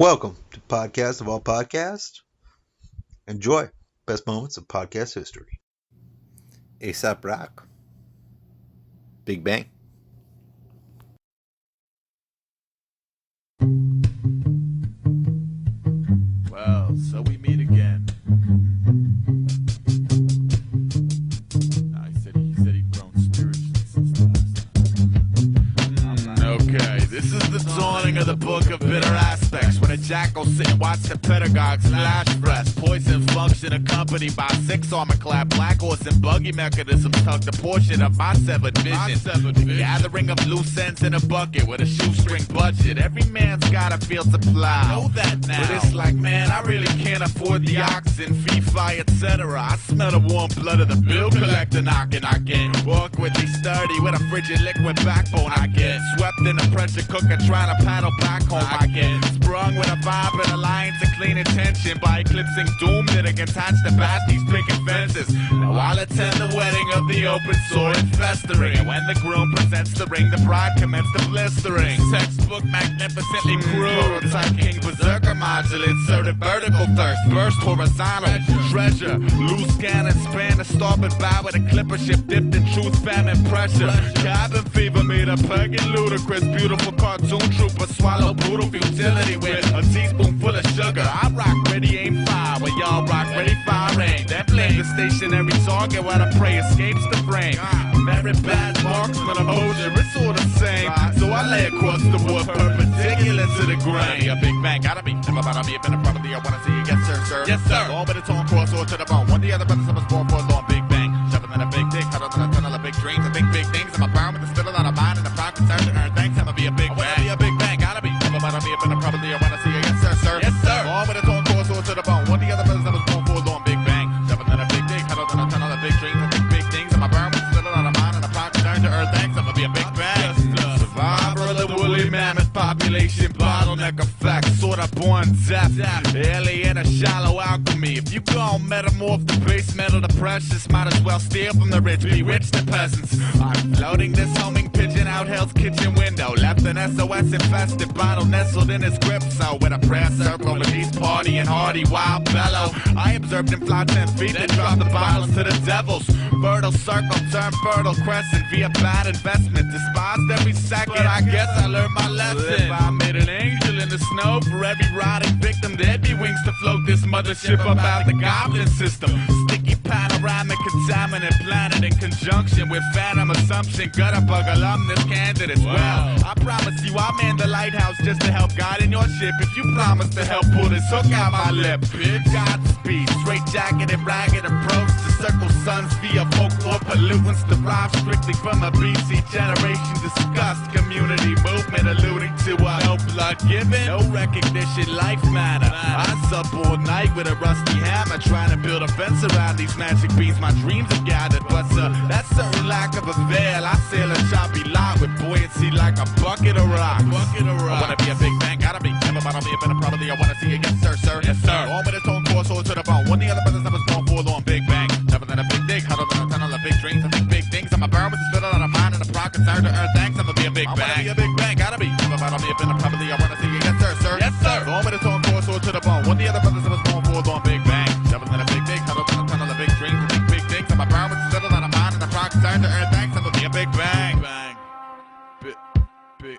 Welcome to Podcast of All Podcasts. Enjoy best moments of podcast history. Aesop Rock. Big Bang. Well, so we meet again. He said he'd grown spiritually since last time. Okay, this is the dawning of the book of bitter aspects. When a jackal sit and watch the pedagogues flash breast. Poison function accompanied by 6 armor-clad black horse and buggy mechanisms tucked a portion of my severed vision. The gathering of loose ends in a bucket with a shoestring budget. Every man's got a field supply. Know that now. But it's like, man, I really can't afford the oxen, fee-fi, etc. I smell the warm blood of the bill collector knocking. I get awkwardly sturdy with a frigid liquid backbone. I get swept in a pressure cooker trying to paddle back home. I get sprung with a vibe and alliance and clean attention by eclipsing doom that it can attach to basties picking fences. Now I'll attend the wedding of the open sword and festering. And when the groom presents the ring, the bride commenced the blistering. Textbook magnificently crude. Type king berserker module inserted vertical thirst. Burst horizontal treasure. Loose cannon span a starboard bow with a clipper ship dipped in truth, famine, pressure. Cabin fever meter pegging ludicrous. Beautiful cartoon trooper swallow brutal futility with a teaspoonful of sugar. I rock ready aim fire while y'all rock ready fire aim. Then blame the stationary target while the prey escapes the frame. Merit bad marksman of Moshe, it's all the same. So I lay across the wood perpendicular to the grain. A big bang gotta be. Never mind, me up in the property. I wanna see you. Yes sir, sir. Yes sir. All with a tone cross or to the bone. One of the other brothers I was born for a long big bang. Shoving in a big dick, huddled in a tunnel of big dreams. I think big things. I'm a burn with the spittle out of mine and the prime concern to earn thanks. I'ma be a big bang. Be a big bang, gotta be. Never mind, me up in the property. I wanna see you. Yes sir, sir. Yes sir. All with a tone cross or to the bone. One of the other brothers I was born for a long big bang. Shoving in a big dick, huddled in a tunnel of big dreams. I think big things. I'm a burn with the spittle out of mine and the prime concern to earn thanks. I'ma be a big bang. Survivor of the woolly mammoth population, bottleneck effect, sort of born deaf, alien or shallow alchemy. If you gon' metamorph the base metal to precious, might as well steal from the rich, bewitch the peasants. I'm floating this homing pigeon out hell's kitchen window, left an SOS infested bottle nestled in his grip. So with a prayer circle with these party and hardy wild bellow, I observed him fly 10 feet, then drop the bottles to the devils. Fertile circle turn fertile crescent via bad investment. Despised every second, I guess I learned my lesson. If I made an angel in the snow for every rotting victim, there'd be wings to float this mothership up out the goblin system. Sticky panoramic contaminant planet in conjunction with phantom assumption. Gutter bug alumnus candidates. Well, I promise you I'll man the lighthouse just to help guide in your ship. If you promise to help pull this hook out my lip, bitch. Godspeed, straight jacket and ragged approach to circle suns via folklore pollutants derived strictly from a BC generation disgust. Community movement alluding to a no blood given, no recognition, life matter. I sup all night with a rusty hammer trying to build a fence around these magic beans my dreams have gathered. But that certain lack of avail, I sail a choppy lot with buoyancy like a bucket of rocks. I wanna be a big bang, gotta be. Never mind, I'll be a better probably. I wanna see you. Yes sir, sir. Yes sir. All with a tone course or to the bone. One of the other brothers I was born for a long big bang. Never than a big dig, huddled in a tunnel of big dreams. I think big things. I'm a burn with the spittle out of mine and a pride concern to earn thanks. I'ma be a big bang. I wanna be a big bang, gotta be. Never mind, I'll be up in the property. I wanna see you. Yes sir, sir. Yes sir. All with a tone course or to the bone. One of the other brothers I was born for a long big bang. Never than a big dig, huddled in a tunnel of big dreams. I think big things. I'm a burn with the spittle out of mine and a pride concern to earn thanks. I'ma be a big bang. Bang. Big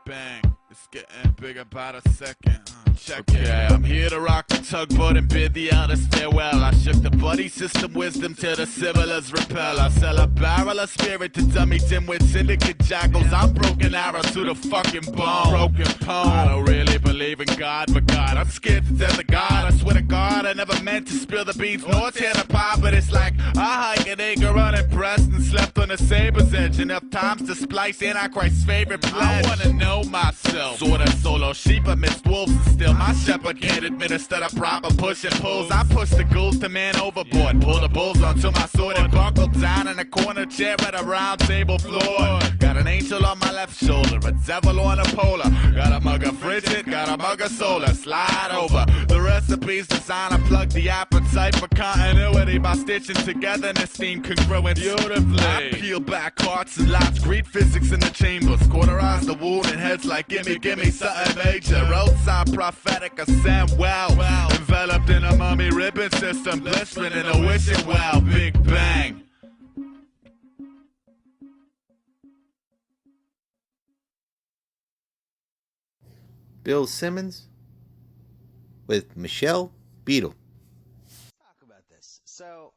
bang. It's getting bigger by the second. Check it. I'm here to rock the tugboat and bid the elders farewell. I shook the buddy system wisdom till the civilers repel. I sell a barrel of spirit to dummy dimwit syndicate jackals. I'm broken arrow to the fucking bone. Broken poem. I don't really believe in God, but God, I'm scared to death of God. I swear to God, I never meant to spill the beans nor tear the pie, but it's like I hike an acre unimpressed and slept on a saber's edge enough times to splice Antichrist's favorite pledge. I wanna know myself. Sort of solo sheep amidst wolves and still my shepherd can't administer the proper push and pulls. I push the ghouls to man overboard, pull the bulls onto my sword and buckle down in a corner chair at a round table floor. Got an angel on my left shoulder, a devil on a polar. Got a mug of frigid, got a mug of solar. Slide over the recipes designed to plug the appetite for continuity by stitching togetherness theme congruent beautifully. I peel back hearts and lots, greet physics in the chambers, cauterize the wound and heads like gimme something major. Roadside prophetic ascent well. Enveloped in a mummy ribbon system, blistering in a wishing well. Big bang. Bill Simmons with Michelle Beadle. Talk about this. So,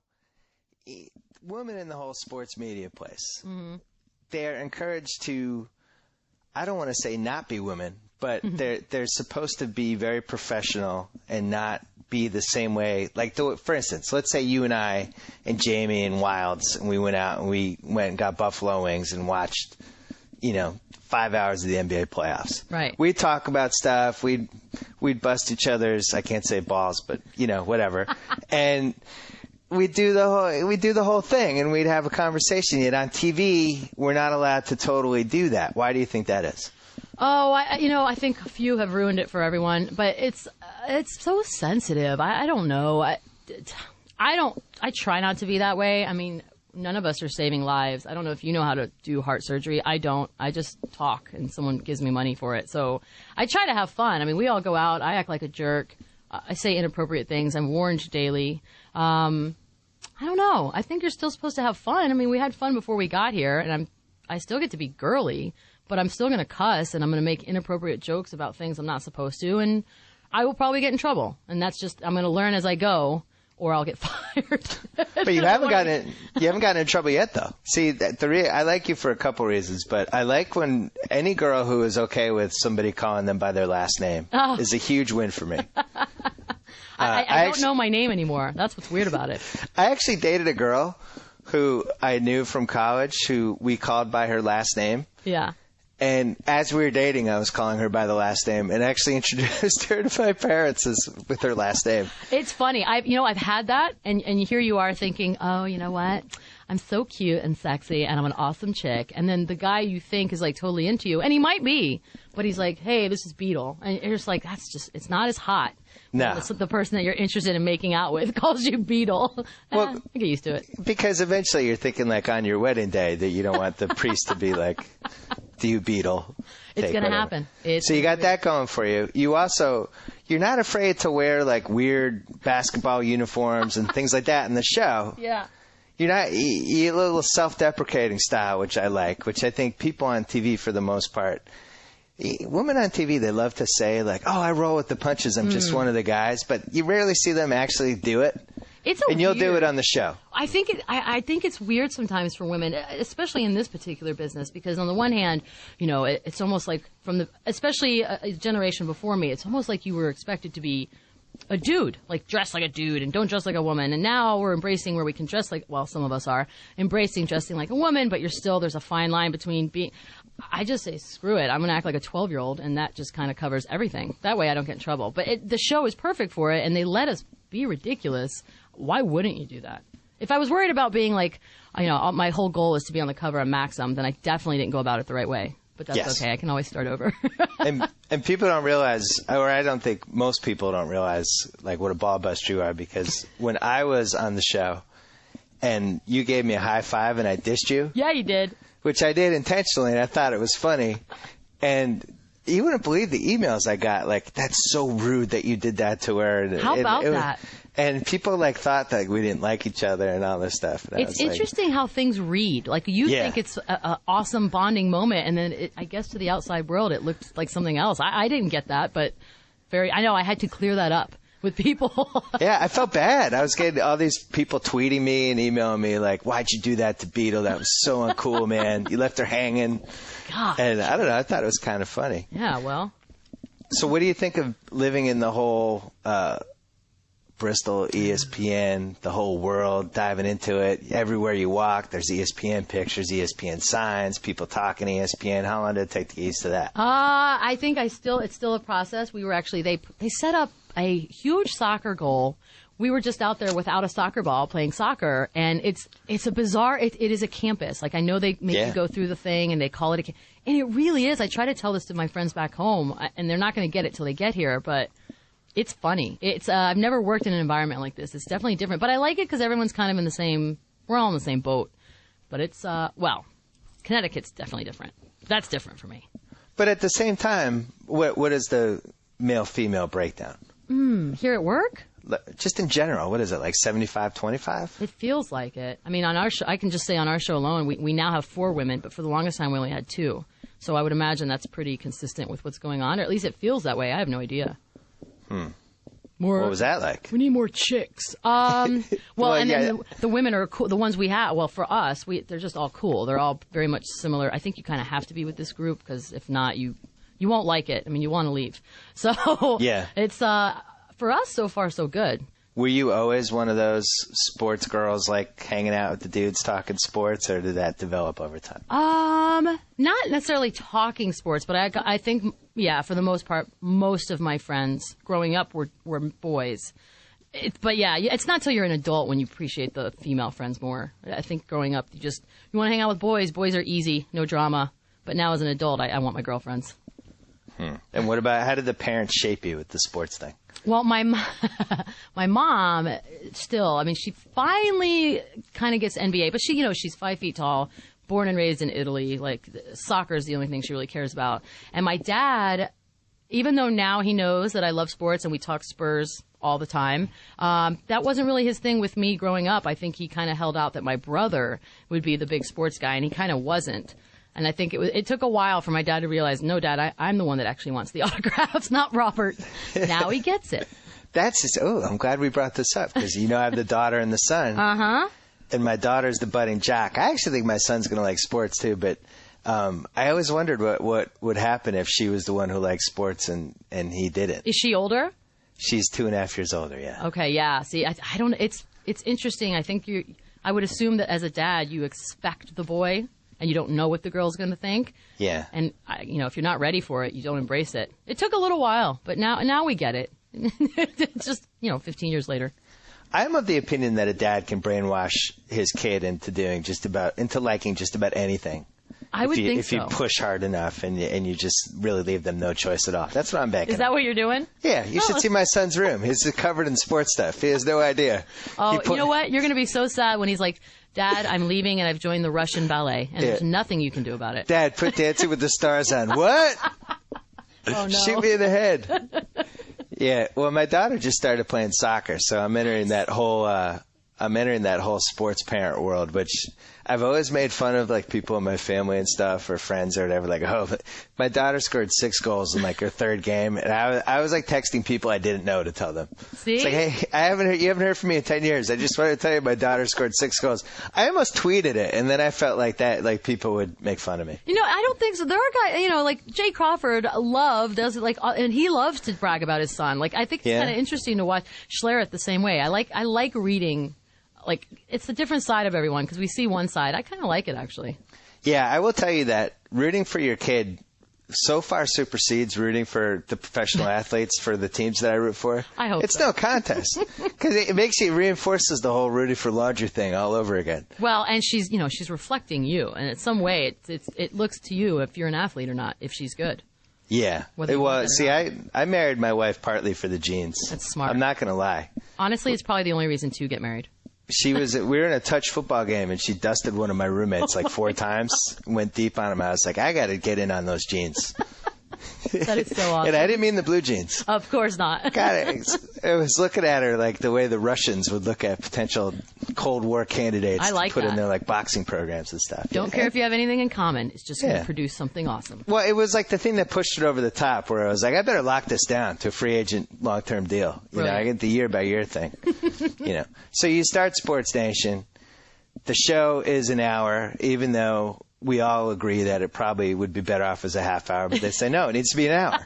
women in the whole sports media place, they're encouraged to, I don't want to say not be women, but they're supposed to be very professional and not be the same way. Like, for instance, let's say you and I and Jamie and Wilds, and we went out and we went and got buffalo wings and watched, 5 hours of the NBA playoffs. Right. We'd talk about stuff. We'd bust each other's, I can't say balls, but whatever. And we'd do the whole thing, and we'd have a conversation. Yet on TV, we're not allowed to totally do that. Why do you think that is? Oh, I think a few have ruined it for everyone, but it's so sensitive. I don't know. I try not to be that way. I mean, none of us are saving lives. I don't know if you know how to do heart surgery. I don't. I just talk, and someone gives me money for it. So I try to have fun. I mean, we all go out. I act like a jerk. I say inappropriate things. I'm warned daily. I don't know. I think you're still supposed to have fun. I mean, we had fun before we got here, and I still get to be girly, but I'm still going to cuss, and I'm going to make inappropriate jokes about things I'm not supposed to, and I will probably get in trouble. And that's just, I'm going to learn as I go, or I'll get fired. But you haven't gotten in trouble yet, though. See, I like you for a couple reasons, but I like when any girl who is okay with somebody calling them by their last name is a huge win for me. I don't know my name anymore. That's what's weird about it. I actually dated a girl who I knew from college who we called by her last name. Yeah. And as we were dating, I was calling her by the last name and actually introduced her to my parents with her last name. It's funny. I've had that, and here you are thinking, oh, you know what? I'm so cute and sexy, and I'm an awesome chick. And then the guy you think is like totally into you, and he might be, but he's like, hey, this is Beadle. And you're just like, it's not as hot. No. The person that you're interested in making out with calls you Beadle. Well, I get used to it. Because eventually you're thinking, like, on your wedding day that you don't want the priest to be like, do you Beadle? It's going to happen. So you got that going for you. You're not afraid to wear, like, weird basketball uniforms and things like that in the show. Yeah. You're a little self-deprecating style, which I like, which I think people on TV, for the most part, women on TV, they love to say, like, oh, I roll with the punches, I'm just one of the guys, but you rarely see them actually do it. You'll do it on the show. I think it's weird sometimes for women, especially in this particular business, because on the one hand, it's almost like especially a generation before me, it's almost like you were expected to be a dude, like dress like a dude and don't dress like a woman. And now we're embracing where we can dress like, well, some of us are embracing dressing like a woman, but there's a fine line between being. I just say, screw it. I'm going to act like a 12-year-old, and that just kind of covers everything. That way I don't get in trouble. But the show is perfect for it, and they let us be ridiculous. Why wouldn't you do that? If I was worried about being like, my whole goal is to be on the cover of Maxim, then I definitely didn't go about it the right way. But that's okay. I can always start over. and people don't realize, or I don't think most people don't realize, like, what a ball bust you are, because when I was on the show and you gave me a high five and I dissed you. Yeah, you did. Which I did intentionally, and I thought it was funny. And you wouldn't believe the emails I got. Like, that's so rude that you did that to her. And, How about that? And people, like, thought that we didn't like each other and all this stuff. And it's interesting how things read. Like, you think it's an awesome bonding moment, and then I guess to the outside world it looked like something else. I didn't get that, but I know I had to clear that up with people. Yeah, I felt bad. I was getting all these people tweeting me and emailing me like, why'd you do that to Beadle? That was so uncool, man. You left her hanging. God. And I don't know. I thought it was kind of funny. Yeah, well. So what do you think of living in the whole Bristol, ESPN, the whole world, diving into it? Everywhere you walk, there's ESPN pictures, ESPN signs, people talking ESPN. How long did it take to get used to that? I think it's still a process. We were actually, they set up a huge soccer goal. We were just out there without a soccer ball playing soccer, and it's a bizarre, it is a campus. Like, I know they make you go through the thing and they call it and it really is. I try to tell this to my friends back home, and they're not going to get it till they get here, but it's funny. I've never worked in an environment like this. It's definitely different, but I like it because everyone's kind of we're all in the same boat. But it's, Connecticut's definitely different. That's different for me. But at the same time, what is the male-female breakdown? Here at work? Just in general, what is it, like 75-25? It feels like it. I mean, on our show, I can just say on our show alone, we now have 4 women, but for the longest time we only had 2. So I would imagine that's pretty consistent with what's going on, or at least it feels that way. I have no idea. More. What was that like? We need more chicks. Well, and then the women are cool. The ones we have, well, for us, they're just all cool. They're all very much similar. I think you kind of have to be with this group because if not, you won't like it. I mean, you want to leave. So yeah, it's for us so far so good. Were you always one of those sports girls, like hanging out with the dudes talking sports, or did that develop over time? Not necessarily talking sports, but I think, yeah, for the most part, most of my friends growing up were boys. But yeah, it's not till you're an adult when you appreciate the female friends more. I think growing up, you want to hang out with boys. Boys are easy, no drama. But now as an adult, I want my girlfriends. And what about, how did the parents shape you with the sports thing? Well, my mom still, I mean, she finally kind of gets NBA, but she's 5 feet tall, born and raised in Italy. Like, soccer is the only thing she really cares about. And my dad, even though now he knows that I love sports and we talk Spurs all the time, that wasn't really his thing with me growing up. I think he kind of held out that my brother would be the big sports guy, and he kind of wasn't. And I think it took a while for my dad to realize, no, Dad, I'm the one that actually wants the autographs, not Robert. Now he gets it. I'm glad we brought this up, because I have the daughter and the son. Uh-huh. And my daughter's the budding jock. I actually think my son's going to like sports too, but I always wondered what would happen if she was the one who liked sports and he didn't. Is she older? She's 2.5 years older, yeah. Okay, yeah. See, I don't, it's interesting. I think I would assume that as a dad, you expect the boy, and you don't know what the girl's going to think. Yeah. And, if you're not ready for it, you don't embrace it. It took a little while, but now we get it. It's just, 15 years later. I'm of the opinion that a dad can brainwash his kid into liking just about anything. I would think so. If you push hard enough and you just really leave them no choice at all. That's what I'm banking on. Is that what you're doing? Yeah, you should see my son's room. He's covered in sports stuff. He has no idea. Oh, you know what? You're going to be so sad when he's like, Dad, I'm leaving and I've joined the Russian ballet, and there's nothing you can do about it. Dad, put Dancing with the Stars on. What? Oh, no. Shoot me in the head. Yeah, well, my daughter just started playing soccer, so I'm entering that whole sports parent world, which I've always made fun of, like, people in my family and stuff, or friends or whatever, like, oh, but my daughter scored 6 goals in, like, her 3rd game, and I was like, texting people I didn't know to tell them. See? It's like, hey, you haven't heard from me in 10 years. I just wanted to tell you my daughter scored 6 goals. I almost tweeted it, and then I felt like that, like, people would make fun of me. I don't think so. There are guys, like Jay Crawford does it, like, and he loves to brag about his son. Like, I think it's kind of interesting to watch Schlereth the same way. I like reading. Like, it's the different side of everyone, because we see one side. I kind of like it, actually. Yeah, I will tell you that rooting for your kid so far supersedes rooting for the professional athletes for the teams that I root for. I hope it's so. no contest, because it reinforces the whole rooting for laundry thing all over again. Well, and she's reflecting you, and in some way it looks to you if you're an athlete or not, if she's good. Yeah. Well, see, I married my wife partly for the genes. That's smart. I'm not going to lie. Honestly, it's probably the only reason to get married. We were in a touch football game, and she dusted one of my roommates like 4 times, went deep on him. I was like, I got to get in on those jeans. That is so awesome. And I didn't mean the blue jeans. Of course not. God, I was looking at her like the way the Russians would look at potential Cold War candidates to put in their like boxing programs and stuff. Don't care if you have anything in common. It's just going to produce something awesome. Well, it was like the thing that pushed it over the top, where I was like, I better lock this down to a free agent long-term deal. I get the year-by-year thing. So you start Sports Nation. The show is an hour, even though we all agree that it probably would be better off as a half hour, but they say, no, it needs to be an hour.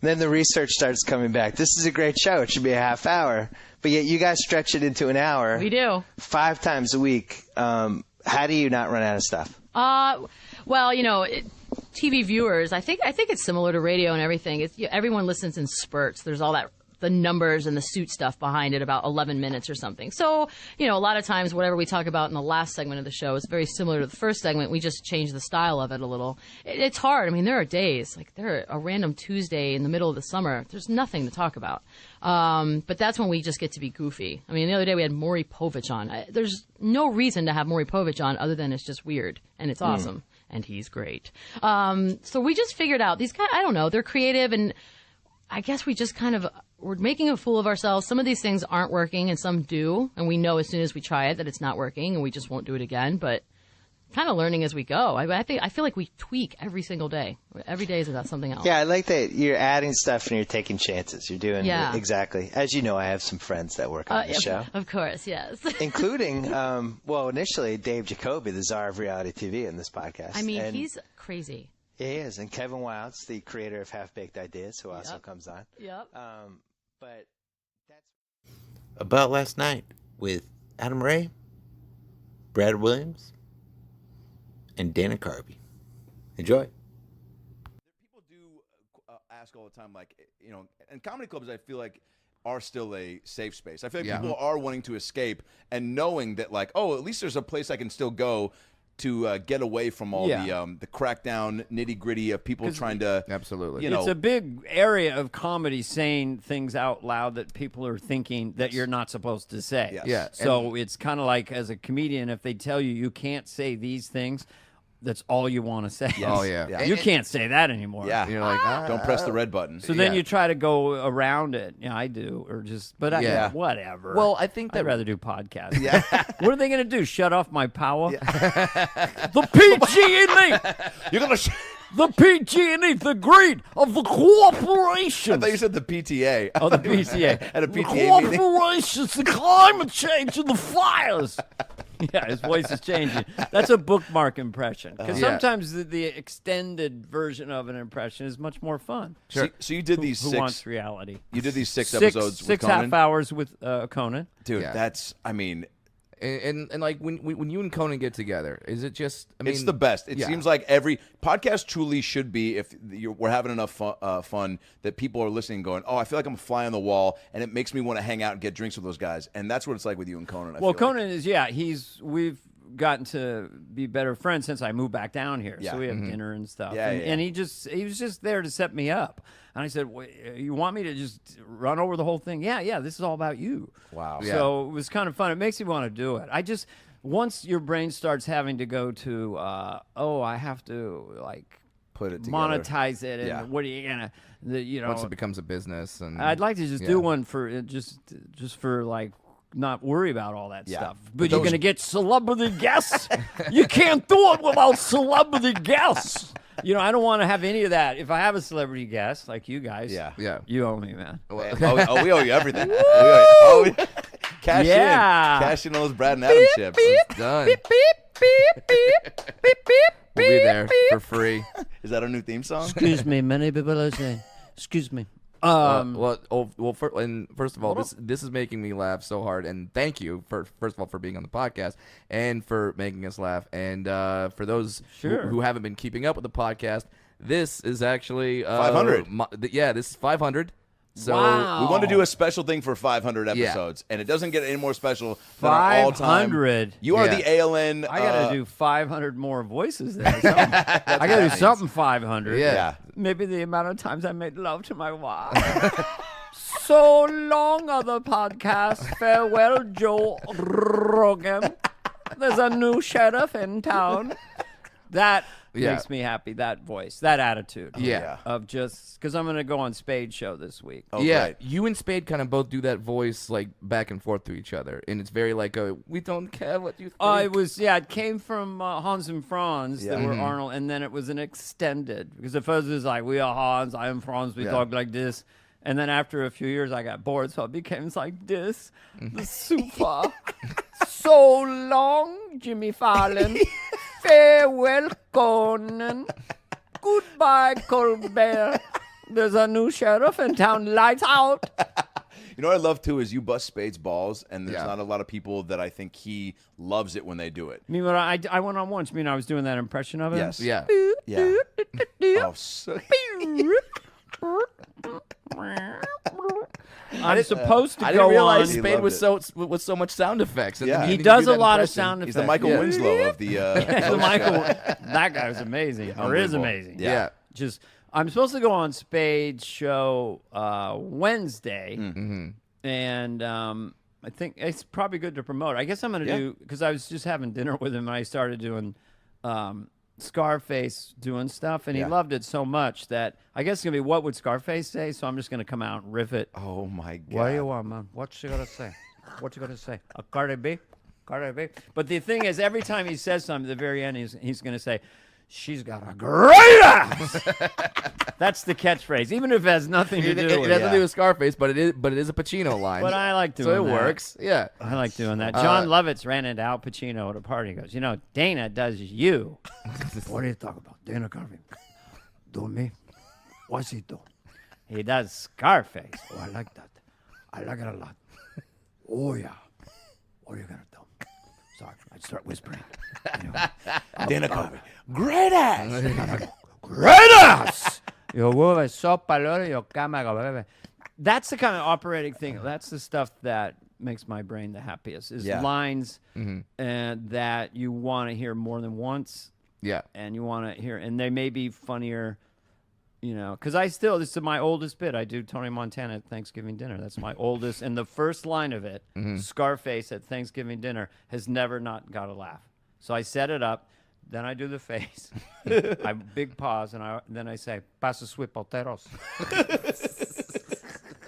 Then the research starts coming back. This is a great show. It should be a half hour. But yet you guys stretch it into an hour. We do. 5 times a week. How do you not run out of stuff? Well, TV viewers, I think it's similar to radio and everything. Everyone listens in spurts. There's all that, the numbers and the suit stuff behind it, about 11 minutes or something. So, a lot of times whatever we talk about in the last segment of the show is very similar to the first segment. We just change the style of it a little. It's hard. I mean, there are days, like a random Tuesday in the middle of the summer, there's nothing to talk about. But that's when we just get to be goofy. I mean, the other day we had Maury Povich on. There's no reason to have Maury Povich on other than it's just weird, and it's awesome. And he's great. So we just figured out, these guys, I don't know, they're creative, and I guess we just we're making a fool of ourselves. Some of these things aren't working and some do. And we know as soon as we try it that it's not working and we just won't do it again. But kind of learning as we go. I feel like we tweak every single day. Every day is about something else. Yeah, I like that you're adding stuff and you're taking chances. You're doing exactly. As you know, I have some friends that work on the show. Of course, yes. Including, initially Dave Jacoby, the czar of reality TV in this podcast. I mean, he's crazy. He is. And Kevin Wilds, the creator of Half-Baked Ideas, who also comes on. Yep. But that's... About Last Night with Adam Ray, Brad Williams, and Dana Carvey. Enjoy. People do ask all the time, like, and comedy clubs, I feel like, are still a safe space. I feel like people are wanting to escape and knowing that, like, oh, at least there's a place I can still go to get away from all the crackdown nitty gritty of people trying to absolutely. It's a big area of comedy, saying things out loud that people are thinking that you're not supposed to say. Yes. Yeah. So it's kind of like, as a comedian, if they tell you you can't say these things, that's all you want to say. Yes. Oh, yeah. You can't say that anymore. Yeah. You're like, don't press the red button. So then you try to go around it. Yeah, I do. Or just, but whatever. Well, I think that I'd rather do podcasts. Yeah. What are they going to do? Shut off my power? The PG&E! You're going to... The PG&E, the greed of the corporation. I thought you said the PTA. Oh, the PTA. At a the PTA meeting. corporations, the climate change, and the fires. Yeah, his voice is changing. That's a bookmark impression. Because sometimes the extended version of an impression is much more fun. Sure. So you did these Who six... wants reality? You did these six episodes with Six Conan? half hours with Conan. Dude, Yeah. that's... I mean... And like when you and Conan get together, is it just? I mean, it's the best. It seems like every podcast truly should be, if we're having enough fun that people are listening, going, "Oh, I feel like I'm a fly on the wall," and it makes me want to hang out and get drinks with those guys. And that's what it's like with you and Conan. Well, Conan is we've gotten to be better friends since I moved back down here. Yeah. So we have dinner and stuff. Yeah, and he was just there to set me up. And I said, you want me to just run over the whole thing? Yeah, this is all about you. Wow. Yeah. So it was kind of fun. It makes me want to do it. Once your brain starts having to go to, I have to, like, Put it together. monetize it, and what are you going to, once it becomes a business, and I'd like to just do one for, just for, like, not worry about all that stuff. But you're going to get celebrity guests? You can't do it without celebrity guests. I don't want to have any of that. If I have a celebrity guest, like you guys, you owe me, man. We owe you everything. Cash in. Cash in all those Brad and Adam chips. it's done. We'll be there for free. Is that our new theme song? Excuse me, many people are saying, excuse me. First of all, this is making me laugh so hard, and thank you first of all for being on the podcast and for making us laugh, and for those who haven't been keeping up with the podcast, this is actually 500. This is 500. So we want to do a special thing for 500 episodes, and it doesn't get any more special than our all-time. 500. You are the ALN. I got to do 500 more voices there. I got to do something 500. Yeah. Maybe the amount of times I made love to my wife. So long, other podcast. Farewell, Joe Rogan. There's a new sheriff in town. That makes me happy, that voice, that attitude. Yeah. Of just, because I'm going to go on Spade's show this week. Oh, yeah, great. You and Spade kind of both do that voice, like, back and forth to each other, and it's very like we don't care what you think. It came from Hans and Franz that were Arnold, and then it was an extended, because at first it was like, we are Hans, I am Franz, we talk like this. And then after a few years, I got bored, so it became like this. The super. So long, Jimmy Fallon. Farewell, Conan. Goodbye, Colbert. There's a new sheriff in town. Lights out. You know what I love, too, is you bust Spade's balls, and there's not a lot of people that I think he loves it when they do it. I mean, I went on once. I was doing that impression of it? Yes. Yeah. Oh, so... I'm supposed to I go didn't realize on. Spade was so much sound effects. And Yeah. He does a lot of sound effects. He's the Michael Winslow of the... The Michael, that guy was amazing. Or is Unbelievable. amazing. Yeah. Just, I'm supposed to go on Spade's show Wednesday, and I think it's probably good to promote. I guess I'm going to do, because I was just having dinner with him, and I started doing Scarface doing stuff, and he loved it so much that I guess it's going to be, what would Scarface say? So I'm just going to come out and riff it. Oh, my God. What do you want, man? What you going to say? What you going to say? A Cardi B? Cardi B? But the thing is, every time he says something, at the very end, he's going to say, she's got a great ass. That's the catchphrase, even if it has nothing to do with it. It has to do with Scarface, but it is a Pacino line. But I like doing that. So it works. Yeah. I like doing that. John Lovitz ran into Al Pacino at a party. He goes, Dana does you. What are you talking about? Dana Carvey. Do me? What's he do? He does Scarface. Oh, I like that. I like it a lot. Oh, yeah. What are you going to do? Sorry, I'd start whispering. Dana Carvey. Great ass. Great ass! That's the kind of operating thing. That's the stuff that makes my brain the happiest, is lines and that you want to hear more than once. Yeah. And you want to hear, and they may be funnier, because this is my oldest bit. I do Tony Montana at Thanksgiving dinner. That's my oldest. And the first line of it, Scarface at Thanksgiving dinner, has never not got a laugh. So I set it up. Then I do the face. I big pause, and then I say, "Pasa swipoteros."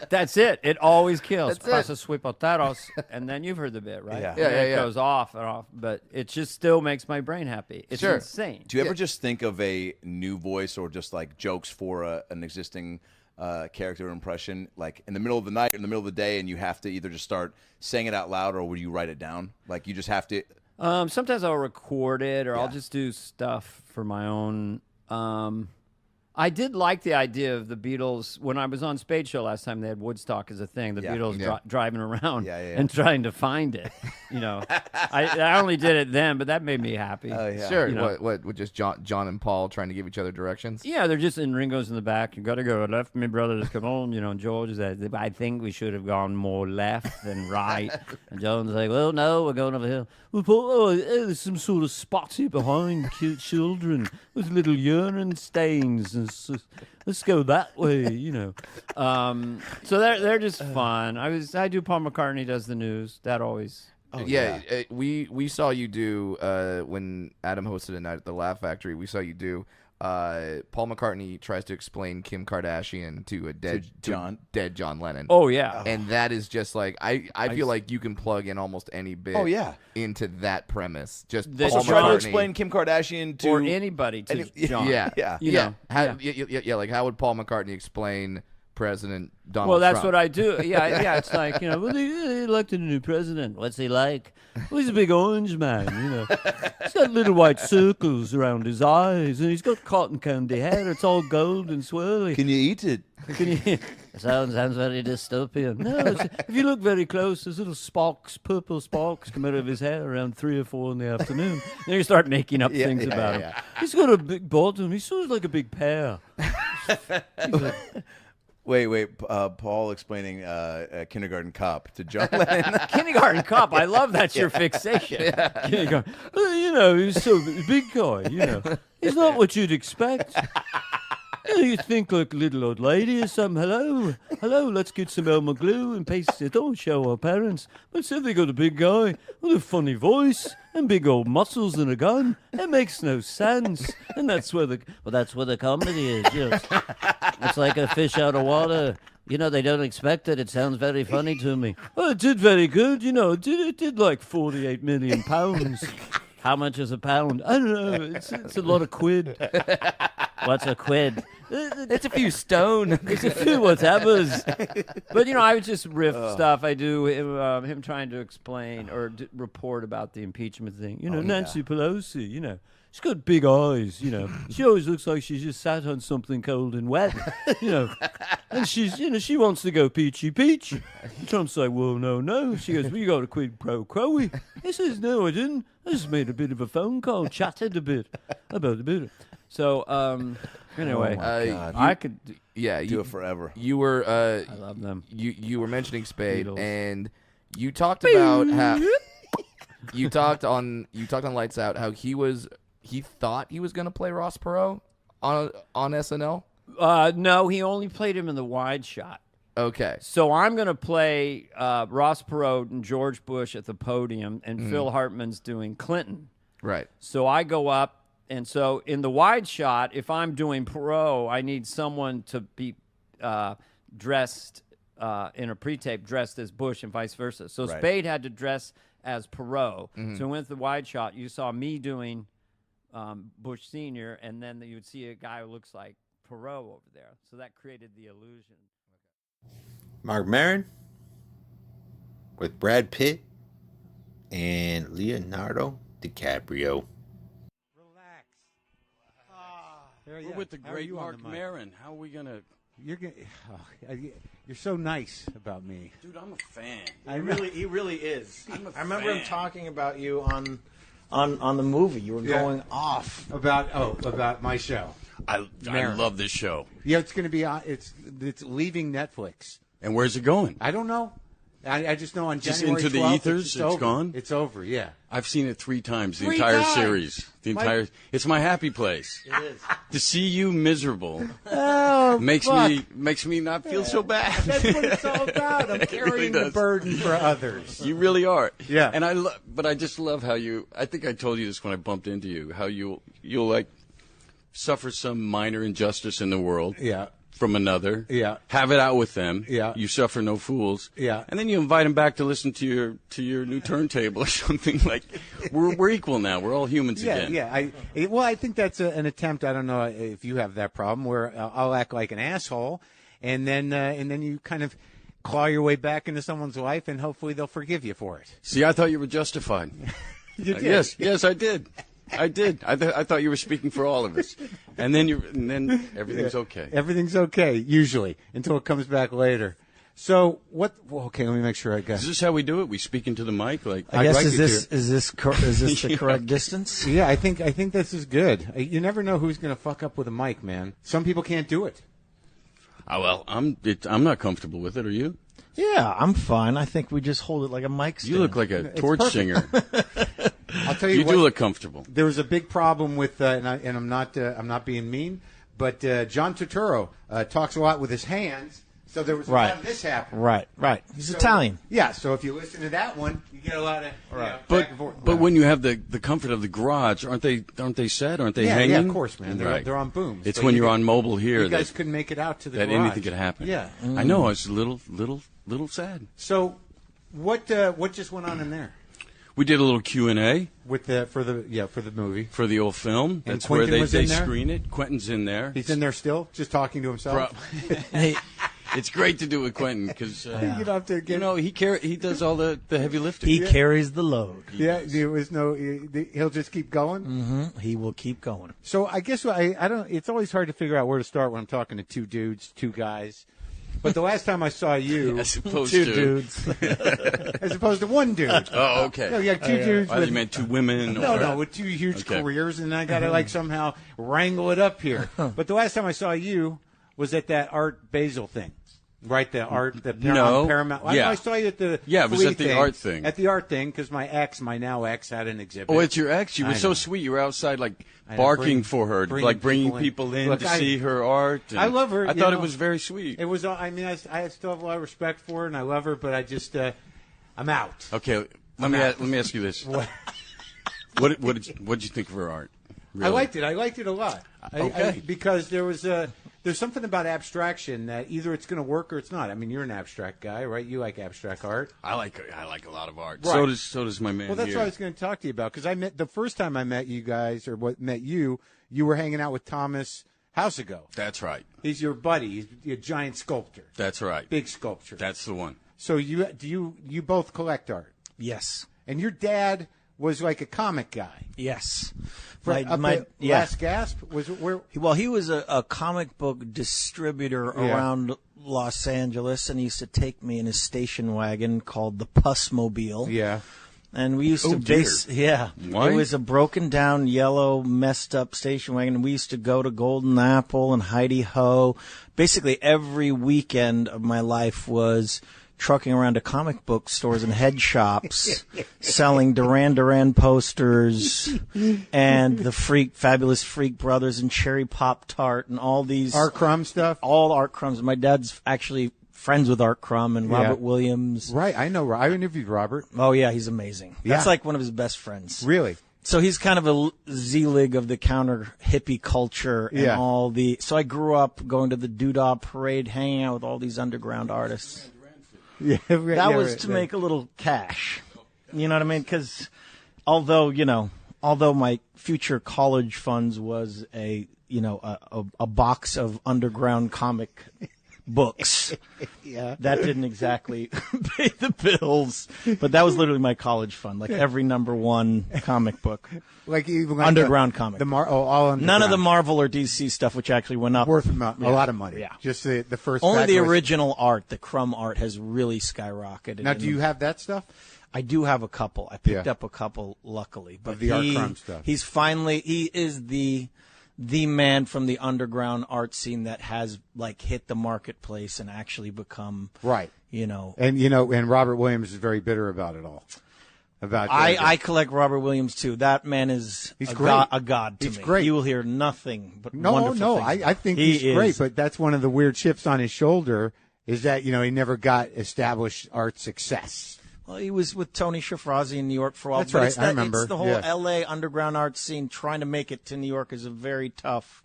That's it. It always kills. Pasa swipoteros, and then you've heard the bit, right? Yeah. It goes off and off, but it just still makes my brain happy. It's insane. Do you ever just think of a new voice or just like jokes for an existing character impression, like in the middle of the night, or in the middle of the day, and you have to either just start saying it out loud, or would you write it down? Like you just have to. Sometimes I'll record it, or I'll just do stuff for my own. I did like the idea of the Beatles. When I was on Spade Show last time, they had Woodstock as a thing. The Beatles driving around and trying to find it. I only did it then, but that made me happy. Sure. What with just John and Paul trying to give each other directions? Yeah, they're just in Ringo's in the back. You got to go left, me brothers. Come on, and George said, I think we should have gone more left than right. And John's like, well, no, we're going over here. Well, Paul, there's some sort of spots here behind cute children with little urine stains, and let's go that way, So they're just fun. I do Paul McCartney does the news. That always. We saw you do when Adam hosted a night at the Laugh Factory. We saw you do. Paul McCartney tries to explain Kim Kardashian to a dead John Lennon. Oh yeah, and that is just like I feel like you can plug in almost any bit. Into that premise. Just Paul try to explain Kim Kardashian to or anybody to John. Like how would Paul McCartney explain President Donald Well, that's Trump? what I do. Yeah. It's like, well, they elected a new president. What's he like? Well, he's a big orange man, He's got little white circles around his eyes, and he's got cotton candy hair. It's all gold and swirly. Can you eat it? It sounds very dystopian. No, if you look very close, there's little purple sparks come out of his hair around 3 or 4 in the afternoon. Then you start making up things about him. He's got a big bottom. He's sort of like a big pear. Wait. Paul explaining Kindergarten Cop to John Lennon. Kindergarten Cop. I love that's your fixation. Kindergarten. He's so big guy. He's not what you'd expect. You think like a little old lady or something. Hello, let's get some Elmer glue and paste it. Don't show our parents. But so they got a big guy with a funny voice and big old muscles and a gun. It makes no sense. And that's where the comedy is. It's like a fish out of water. They don't expect it. It sounds very funny to me. Well, it did very good. It did like 48 million pounds. How much is a pound? I don't know. It's a lot of quid. What's a quid? It's a few stone. It's a few whatevers. But, I would just riff stuff. I do him trying to explain or report about the impeachment thing. Nancy Pelosi, she's got big eyes, She always looks like she just sat on something cold and wet, And she's, she wants to go peachy peach. Trump's like, well, no. She goes, well, you got a quid pro quo. He says, no, I didn't. I just made a bit of a phone call, chatted a bit about the bit. So, anyway, I could do it forever. You were, I love them. You were mentioning Spade, Beatles. And you talked about how you talked on Lights Out how he thought he was going to play Ross Perot on SNL. No, he only played him in the wide shot. Okay. So I'm going to play Ross Perot and George Bush at the podium, and Phil Hartman's doing Clinton. Right. So I go up, And so in the wide shot, if I'm doing Perot, I need someone to be dressed in a pre-tape, dressed as Bush and vice versa. So Spade had to dress as Perot. So when it's the wide shot, you saw me doing Bush Sr., and then you would see a guy who looks like Perot over there. So that created the illusion. Marc Maron with Brad Pitt and Leonardo DiCaprio. Relax. We're with the great Marc Maron. How are we gonna? You're so nice about me, dude. I'm a fan. He really is. I remember him talking about you on the movie. You were going off about my show. I love this show. Yeah, it's going to be it's leaving Netflix. And where's it going? I don't know. I just know on just January into 12th, the ethers. It's gone. It's over. Yeah, I've seen it 3 times. The Three entire times? series. It's my happy place. It is. To see you miserable makes me not feel so bad. That's what it's all about. I'm carrying the burden for others. You really are. Yeah. And but I just love how you. I think I told you this when I bumped into you. How you'll like suffer some minor injustice in the world. Yeah. From another, have it out with them. Yeah. You suffer no fools. Yeah. And then you invite them back to listen to your new turntable or something. Like we're equal now. We're all humans again. Yeah. I think that's an attempt. I don't know if you have that problem where I'll act like an asshole, and then you kind of claw your way back into someone's life, and hopefully they'll forgive you for it. See, I thought you were justified. You did. Yes, I did. I thought you were speaking for all of us, and then everything's okay. Everything's okay usually until it comes back later. So what? Well, okay, let me make sure I got. Is this how we do it? We speak into the mic, like. I guess is this the correct distance? Yeah, I think this is good. You never know who's going to fuck up with a mic, man. Some people can't do it. Oh, well, I'm not comfortable with it. Are you? Yeah, I'm fine. I think we just hold it like a mic stand. You look like a torch singer. I'll tell you what. You do look comfortable. There was a big problem with, and I'm not being mean, but John Turturro talks a lot with his hands. So there was a lot of this happening. Right. He's Italian. Yeah. So if you listen to that one, you get a lot of back and forth. But when you have the comfort of the garage, aren't they set? Aren't they hanging? Yeah, of course, man. Right. They're on booms. It's when you're on mobile here. You guys couldn't make it out to the garage. That anything could happen. Yeah. I know. I was a little sad. So what just went on in there? We did a little Q&A for the movie, for the old film. And That's Quentin where was they in there? screen it. Quentin's in there. He's in there still, just talking to himself. It's great to do with Quentin because you don't have to get, he does all the heavy lifting. He carries the load. Yeah, there was he'll just keep going. Mm-hmm. He will keep going. So I guess I don't. It's always hard to figure out where to start when I'm talking to two guys. But the last time I saw you, as opposed two to dudes, as opposed to one dude. Oh, okay. No, you had two dudes. You meant two women. No, with two huge careers, and I got to somehow wrangle it up here. But the last time I saw you was at that Art Basel thing. Right, Paramount. Yeah. I saw you at the it was at the art thing. At the art thing, because my now ex, had an exhibit. Oh, it's your ex. You were so sweet. You were outside, barking for her, bringing people in to see her art. I love her. I thought it was very sweet. It was. I mean, I still have a lot of respect for her, and I love her. But I just, I'm out. Okay, let me ask you this. What did you think of her art? Really? I liked it a lot. Okay. Because there's something about abstraction that either it's going to work or it's not. I mean, you're an abstract guy, right? You like abstract art. I like a lot of art. Right. So does my man. Well, that's here. what I was going to talk to you about, because the first time I met you guys, you were hanging out with Thomas Houseago. That's right. He's your buddy. He's a giant sculptor. That's right. Big sculpture. That's the one. So you both collect art? Yes. And your dad was like a comic guy. Yes. Last Gasp was where? Well, he was a comic book distributor around Los Angeles, and he used to take me in his station wagon called the Pussmobile. Yeah. And we used to Why? It was a broken down, yellow, messed up station wagon. And we used to go to Golden Apple and Heidi Ho. Basically, every weekend of my life was trucking around to comic book stores and head shops, selling Duran Duran posters and the Fabulous Freak Brothers and Cherry Pop Tart and all these Art Crumb stuff. All Art Crumbs. My dad's actually friends with Art Crumb and Robert Williams. Right, I know. I interviewed Robert. Oh yeah, he's amazing. That's like one of his best friends. Really? So he's kind of a Z-League of the counter hippie culture and all the. So I grew up going to the Doodah Parade, hanging out with all these underground artists. Yeah, that was to make a little cash. You know what I mean? Because although my future college funds was a box of underground comic books. That didn't exactly pay the bills, but that was literally my college fund, like every number one comic book, like underground comic. All underground. None of the Marvel or DC stuff, which actually went up worth a lot of money. Yeah, just the first. Only the original art, the Crumb art, has really skyrocketed. Now, do you have that stuff? I do have a couple. I picked up a couple, luckily, but of the Art Crumb stuff. He is the man from the underground art scene that has like hit the marketplace and actually become right. And Robert Williams is very bitter about it all. I collect Robert Williams too. That man is a god to me. He's great. You will hear nothing but wonderful things. I think he's great, but that's one of the weird chips on his shoulder is that he never got established art success. Well, he was with Tony Shafrazi in New York for a while. That's right. I remember. It's the whole L.A. underground art scene. Trying to make it to New York is a very tough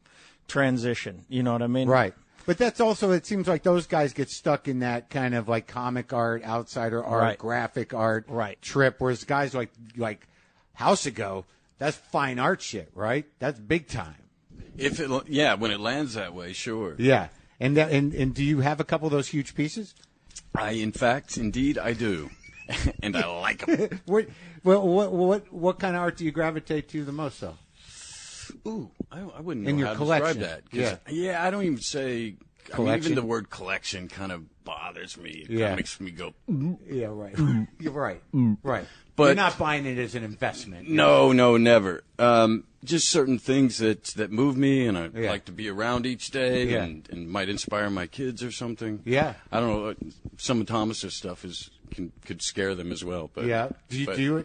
transition. You know what I mean? Right. But that's also, it seems like those guys get stuck in that kind of like comic art, outsider art, graphic art trip, whereas guys like House Ago, that's fine art shit, right? That's big time. When it lands that way, sure. Yeah. And do you have a couple of those huge pieces? Indeed, I do. And I like them. What kind of art do you gravitate to the most, though? Ooh, I wouldn't know in your how collection. to describe that. I don't even say. Even the word collection kind of bothers me. It kind of makes me go. Yeah, right. You're right. Right. But you're not buying it as an investment. No, never. Just certain things that move me, and I like to be around each day, and might inspire my kids or something. Yeah. I don't know. Some of Thomas's stuff could scare them as well. But do you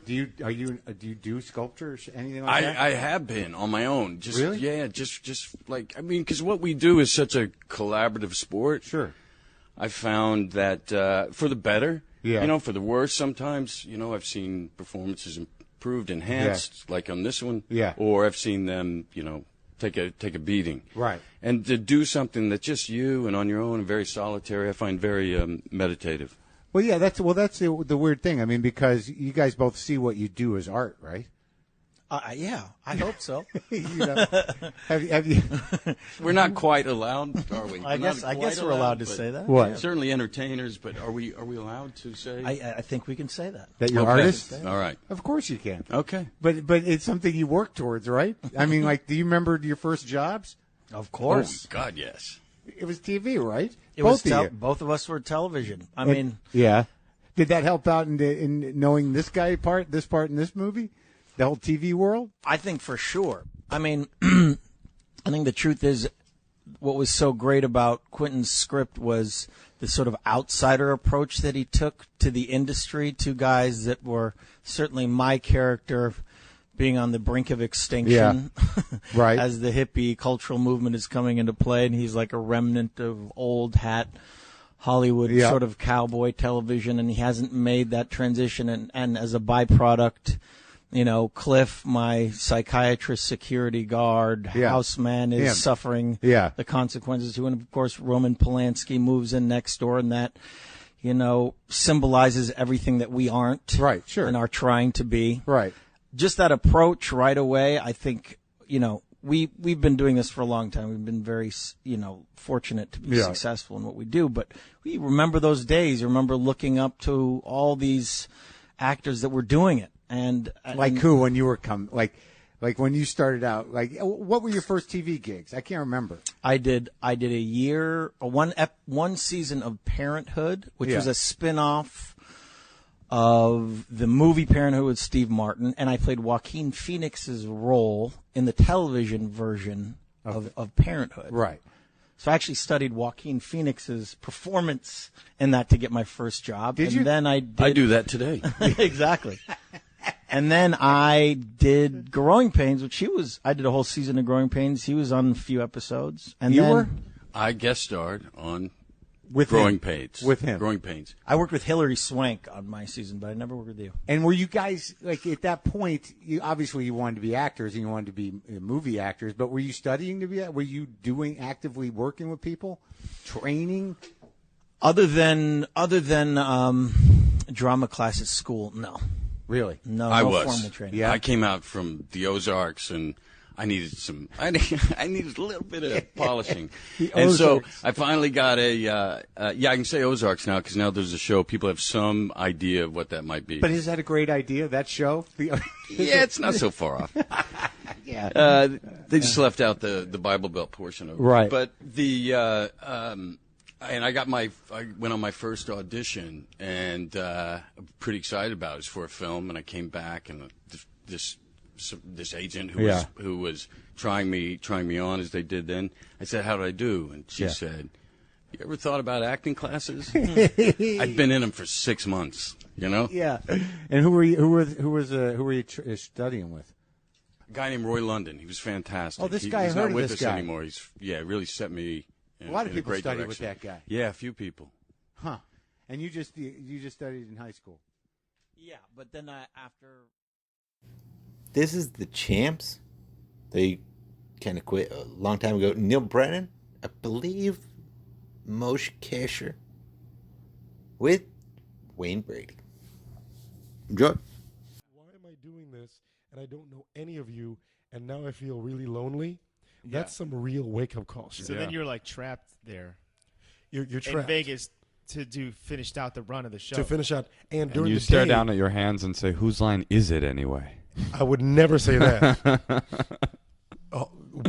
do sculpture or anything like that? I have been on my own. Really? Yeah. Just like because what we do is such a collaborative sport. Sure. I found that for the better. Yeah. For the worse sometimes. I've seen performances improved, enhanced, like on this one. Yeah. Or I've seen them, take a beating. Right. And to do something that's just you and on your own and very solitary, I find very meditative. Well, yeah, that's the weird thing. I mean, because you guys both see what you do as art, right? Yeah, I hope so. Have you? We're not quite allowed, are we? I guess we're allowed to say that. What? Yeah. Certainly entertainers, but are we allowed to say? I think we can say that. That you're artists? All right. Of course you can. Okay. But it's something you work towards, right? I mean, do you remember your first jobs? Of course. Oh, God, yes. It was TV, right? Both of us were television. I mean, yeah. Did that help out in knowing this part in this movie, the whole TV world? I think for sure. I mean, I think the truth is, what was so great about Quentin's script was the sort of outsider approach that he took to the industry. Two guys that were certainly my character, being on the brink of extinction, right? As the hippie cultural movement is coming into play, and he's like a remnant of old hat Hollywood sort of cowboy television, and he hasn't made that transition. And as a byproduct, Cliff, my psychiatrist, security guard, houseman, is suffering the consequences too. And of course, Roman Polanski moves in next door, and that symbolizes everything that we aren't, right? Sure, and are trying to be, right. Just that approach right away, I think, we've been doing this for a long time. We've been very, fortunate to be successful in what we do. But we remember those days. You remember looking up to all these actors that were doing it. And who, when you were like when you started out, what were your first TV gigs? I can't remember. I did one season of Parenthood, which was a spin-off of the movie Parenthood with Steve Martin, and I played Joaquin Phoenix's role in the television version of Parenthood. Right. So I actually studied Joaquin Phoenix's performance in that to get my first job. Did you? Then I do that today. Exactly. And then I did Growing Pains, which I did a whole season of Growing Pains. He was on a few episodes. And you were? I guest starred on With Growing him. Pains. With him. Growing Pains. I worked with Hilary Swank on my season, but I never worked with you. And were you guys, like, at that point, obviously you wanted to be actors and you wanted to be movie actors, but were you studying to be, were you actively working with people? Training? Other than drama class at school, no. Really? No, I no was. formal training. Yeah. I came out from the Ozarks and I needed I needed a little bit of polishing. And so I finally got I can say Ozarks now because now there's a show. People have some idea of what that might be. But is that a great idea, that show? Yeah, it's not so far off. Yeah. They just left out the Bible Belt portion of it. Right. But and I went on my first audition and I'm pretty excited about it. It was for a film, and I came back and this agent who was trying me on as they did then. I said, "How did I do?" And she said, "You ever thought about acting classes?" I'd been in them for 6 months, you know. Yeah. And who were you studying with? A guy named Roy London. He was fantastic. Oh, this guy, he's I heard not of with this us guy. anymore. He's really set me in A lot of in people great study direction. with that guy. Yeah, a few people. Huh. And you just studied in high school. Yeah, but then after. This is the Champs. They kind of quit a long time ago. Neal Brennan, I believe, Moshe Kasher, with Wayne Brady. Enjoy. Why am I doing this and I don't know any of you and now I feel really lonely? That's some real wake-up call shit. So then you're like trapped there. You're trapped. In Vegas to finished out the run of the show. To finish out. And during you the stare day, down at your hands and say, whose line is it anyway? I would never say that.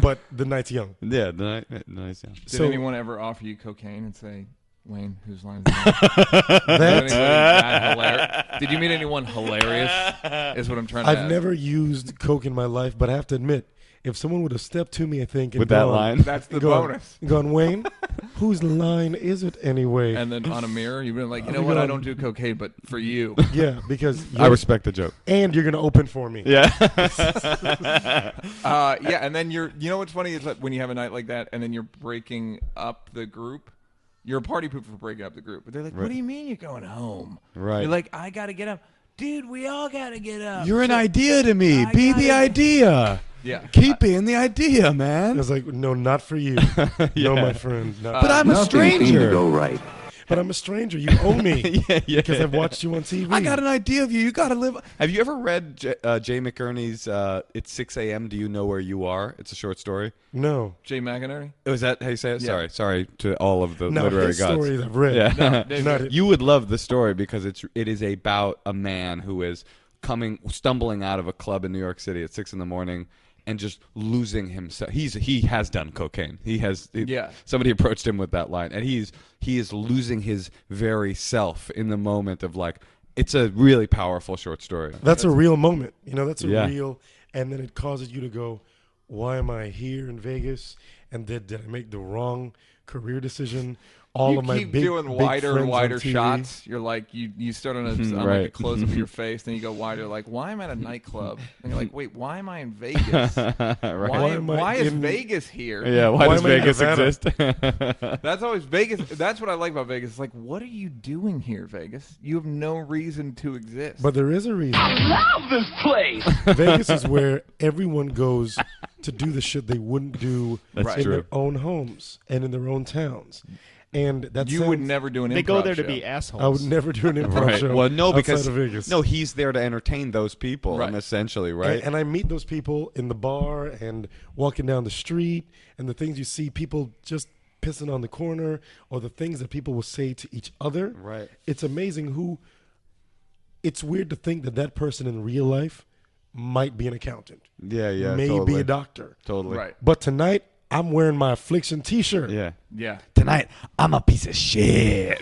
But the night's young. Yeah, the night's young. Did anyone ever offer you cocaine and say, Wayne, whose line is it? Did you meet anyone hilarious? Is what I'm trying to ask. I've never used coke in my life, but I have to admit, if someone would have stepped to me, I think, and with that line, that's the bonus. Gone, Wayne, whose line is it anyway? And then on a mirror, you've been like, you know what? I don't do cocaine, but for you. Yeah, because I respect the joke. And you're gonna open for me. Yeah. Yeah, and then you know what's funny is that when you have a night like that, and then you're breaking up the group. You're a party pooper for breaking up the group. But they're like, what do you mean you're going home? Right. You're like, I got to get up. Dude, we all got to get up. You're an idea to me. Be the idea. Yeah. Keep being the idea, man. I was like, no, not for you. No, my friend. But I'm a stranger. Go right. But I'm a stranger. You owe me. Because I've watched you on TV. I got an idea of you. You got to live. Have you ever read Jay McInerney's It's 6 a.m. Do You Know Where You Are? It's a short story. No. Jay McInerney? Was that how you say it? Yeah. Sorry to all of the literary his gods. stories I've read. Yeah. You would love the story because it is about a man who is stumbling out of a club in New York City at 6 a.m. and just losing himself. He has done cocaine. Somebody approached him with that line, and he is losing his very self in the moment of like. It's a really powerful short story. That's a real moment. You know, that's a real, and then it causes you to go, why am I here in Vegas? And did I make the wrong career decision? You keep doing wider and wider shots. You're like, you start on like a close up of your face, then you go wider. Like, why am I at a nightclub? And you're like, wait, why am I in Vegas? Why is Vegas here? Yeah, why does Vegas exist? That's always Vegas. That's what I like about Vegas. It's like, what are you doing here, Vegas? You have no reason to exist. But there is a reason. I love this place. Vegas is where everyone goes to do the shit they wouldn't do in their own homes and in their own towns. And that you would never do an improv show. They go there to be assholes. I would never do an improv show. Well, no, because of Vegas. No, he's there to entertain those people, essentially, right? And I meet those people in the bar and walking down the street, and the things you see people just pissing on the corner, or the things that people will say to each other. Right. It's amazing who. It's weird to think that person in real life might be an accountant. Yeah, maybe totally. a doctor. Totally. Right. But tonight, I'm wearing my Affliction T-shirt. Yeah. Tonight, I'm a piece of shit.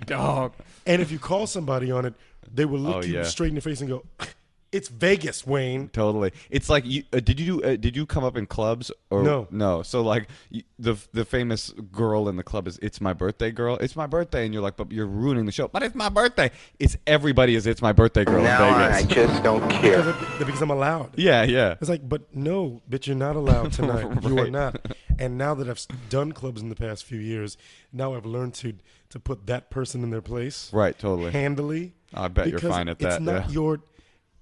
Dog. And if you call somebody on it, they will look you straight in the face and go, "It's Vegas, Wayne." Totally. It's like did you come up in clubs or no? So like the famous girl in the club is "It's my birthday, girl." It's my birthday, and you're like, but you're ruining the show. But it's my birthday. It's everybody is "It's my birthday, girl" Now in Vegas. I just don't care. Because I'm allowed. Yeah. It's like, but no, bitch, you're not allowed tonight. You are not. And now that I've done clubs in the past few years, now I've learned to put that person in their place. Right, totally. Handily. I bet you're fine at that. It's not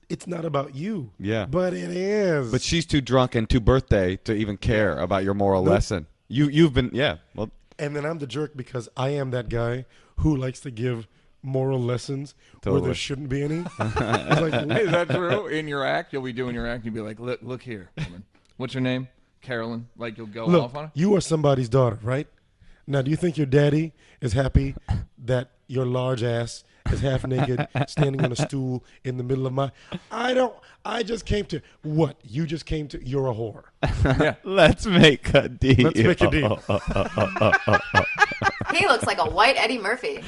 it's not about you. Yeah. But it is. But she's too drunk and too birthday to even care about your moral lesson. You've been, well. And then I'm the jerk because I am that guy who likes to give moral lessons where there shouldn't be any. It's like, is that true? In your act, you'll be doing your act, and you'll be like, look here, woman. What's your name? Carolyn. Like, you'll go off on her? You are somebody's daughter, right? Now, do you think your daddy is happy that your large ass is half naked, standing on a stool in the middle of my... I just came to... What? You just came to... You're a whore. Yeah. Let's make a deal. Let's make a deal. He looks like a white Eddie Murphy.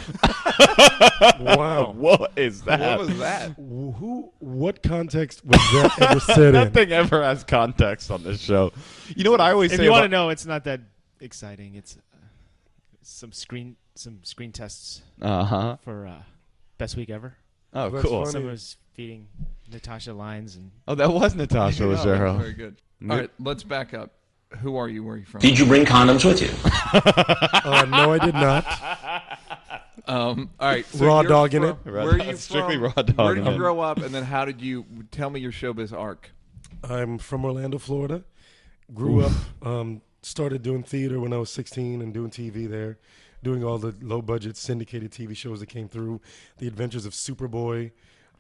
Wow. What is that? What was that? What context was that ever said in? Nothing ever has context on this show. You know what I always say? If you want to know, it's not that exciting. It's some screen tests for Best Week Ever. Oh, That's cool. funny. Someone was feeding Natasha lines and. Oh, that was Natasha Leggero. Very good. All right, let's back up. Who are you? Where are you from? Did you bring condoms with you? No, I did not. All right. So raw you're dogging from, it. Where are you Strictly from? raw dogging Where did you it. grow up, and then how did you tell me your showbiz arc? I'm from Orlando, Florida. Grew up, started doing theater when I was 16 and doing TV there, doing all the low-budget syndicated TV shows that came through, The Adventures of Superboy.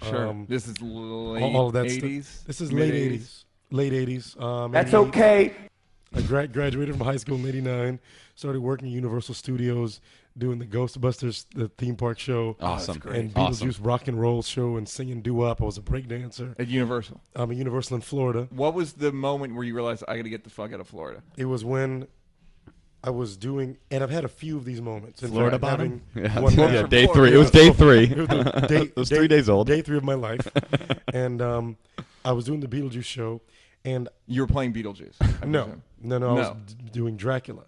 Sure. This is late all of that 80s? stuff. This is late 80s. Late 80s. That's okay. I graduated from high school in 89, started working at Universal Studios, doing the Ghostbusters, the theme park show. Awesome. And Beetlejuice rock and roll show and singing doo-wop. I was a break dancer. At Universal? I'm at Universal in Florida. What was the moment where you realized, I got to get the fuck out of Florida? It was when I was doing, and I've had a few of these moments. Florida bottom? Yeah, day 3. It was day 3. It was 3 days old. Day 3 of my life. And I was doing the Beetlejuice show. And you were playing Beetlejuice? No. I was doing Dracula.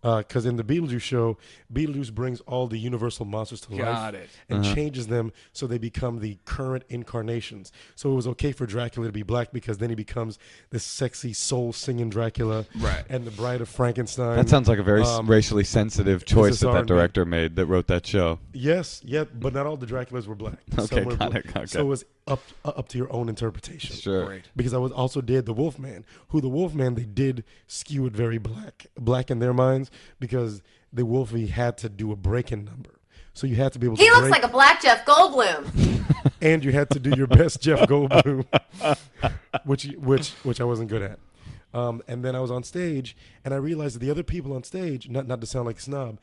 Because in the Beetlejuice show, Beetlejuice brings all the Universal monsters to life and changes them so they become the current incarnations. So it was okay for Dracula to be black because then he becomes this sexy soul-singing Dracula and the Bride of Frankenstein. That sounds like a very racially sensitive choice that R&B. director made that wrote that show. Yes, but not all the Draculas were black. Okay, Some were got black. it. Okay. So it was up to your own interpretation. Sure. Great. Because I also did the Wolfman, who the Wolfman, they did skew it very black in their minds because the Wolfie had to do a break-in number. So you had to be able to He looks like a black Jeff Goldblum. And you had to do your best Jeff Goldblum, which I wasn't good at. And then I was on stage, and I realized that the other people on stage, not to sound like a snob,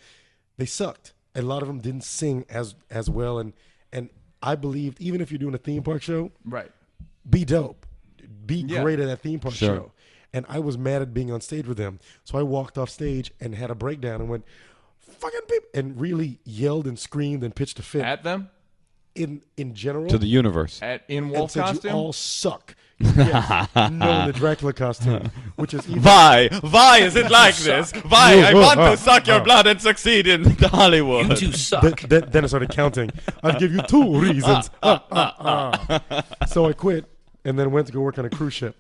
they sucked. A lot of them didn't sing as well, and I believed even if you're doing a theme park show, be dope, be great at that theme park show. And I was mad at being on stage with them, so I walked off stage and had a breakdown and went, "Fucking people!" and really yelled and screamed and pitched a fit at them. In general, to the universe, in wolf and said, costume, you all suck. Yes, no, in the Dracula costume, which is even why is it like this? Why I want to suck your blood and succeed in Hollywood. You two suck. Then I started counting. I'll give you 2 reasons. So I quit and then went to go work on a cruise ship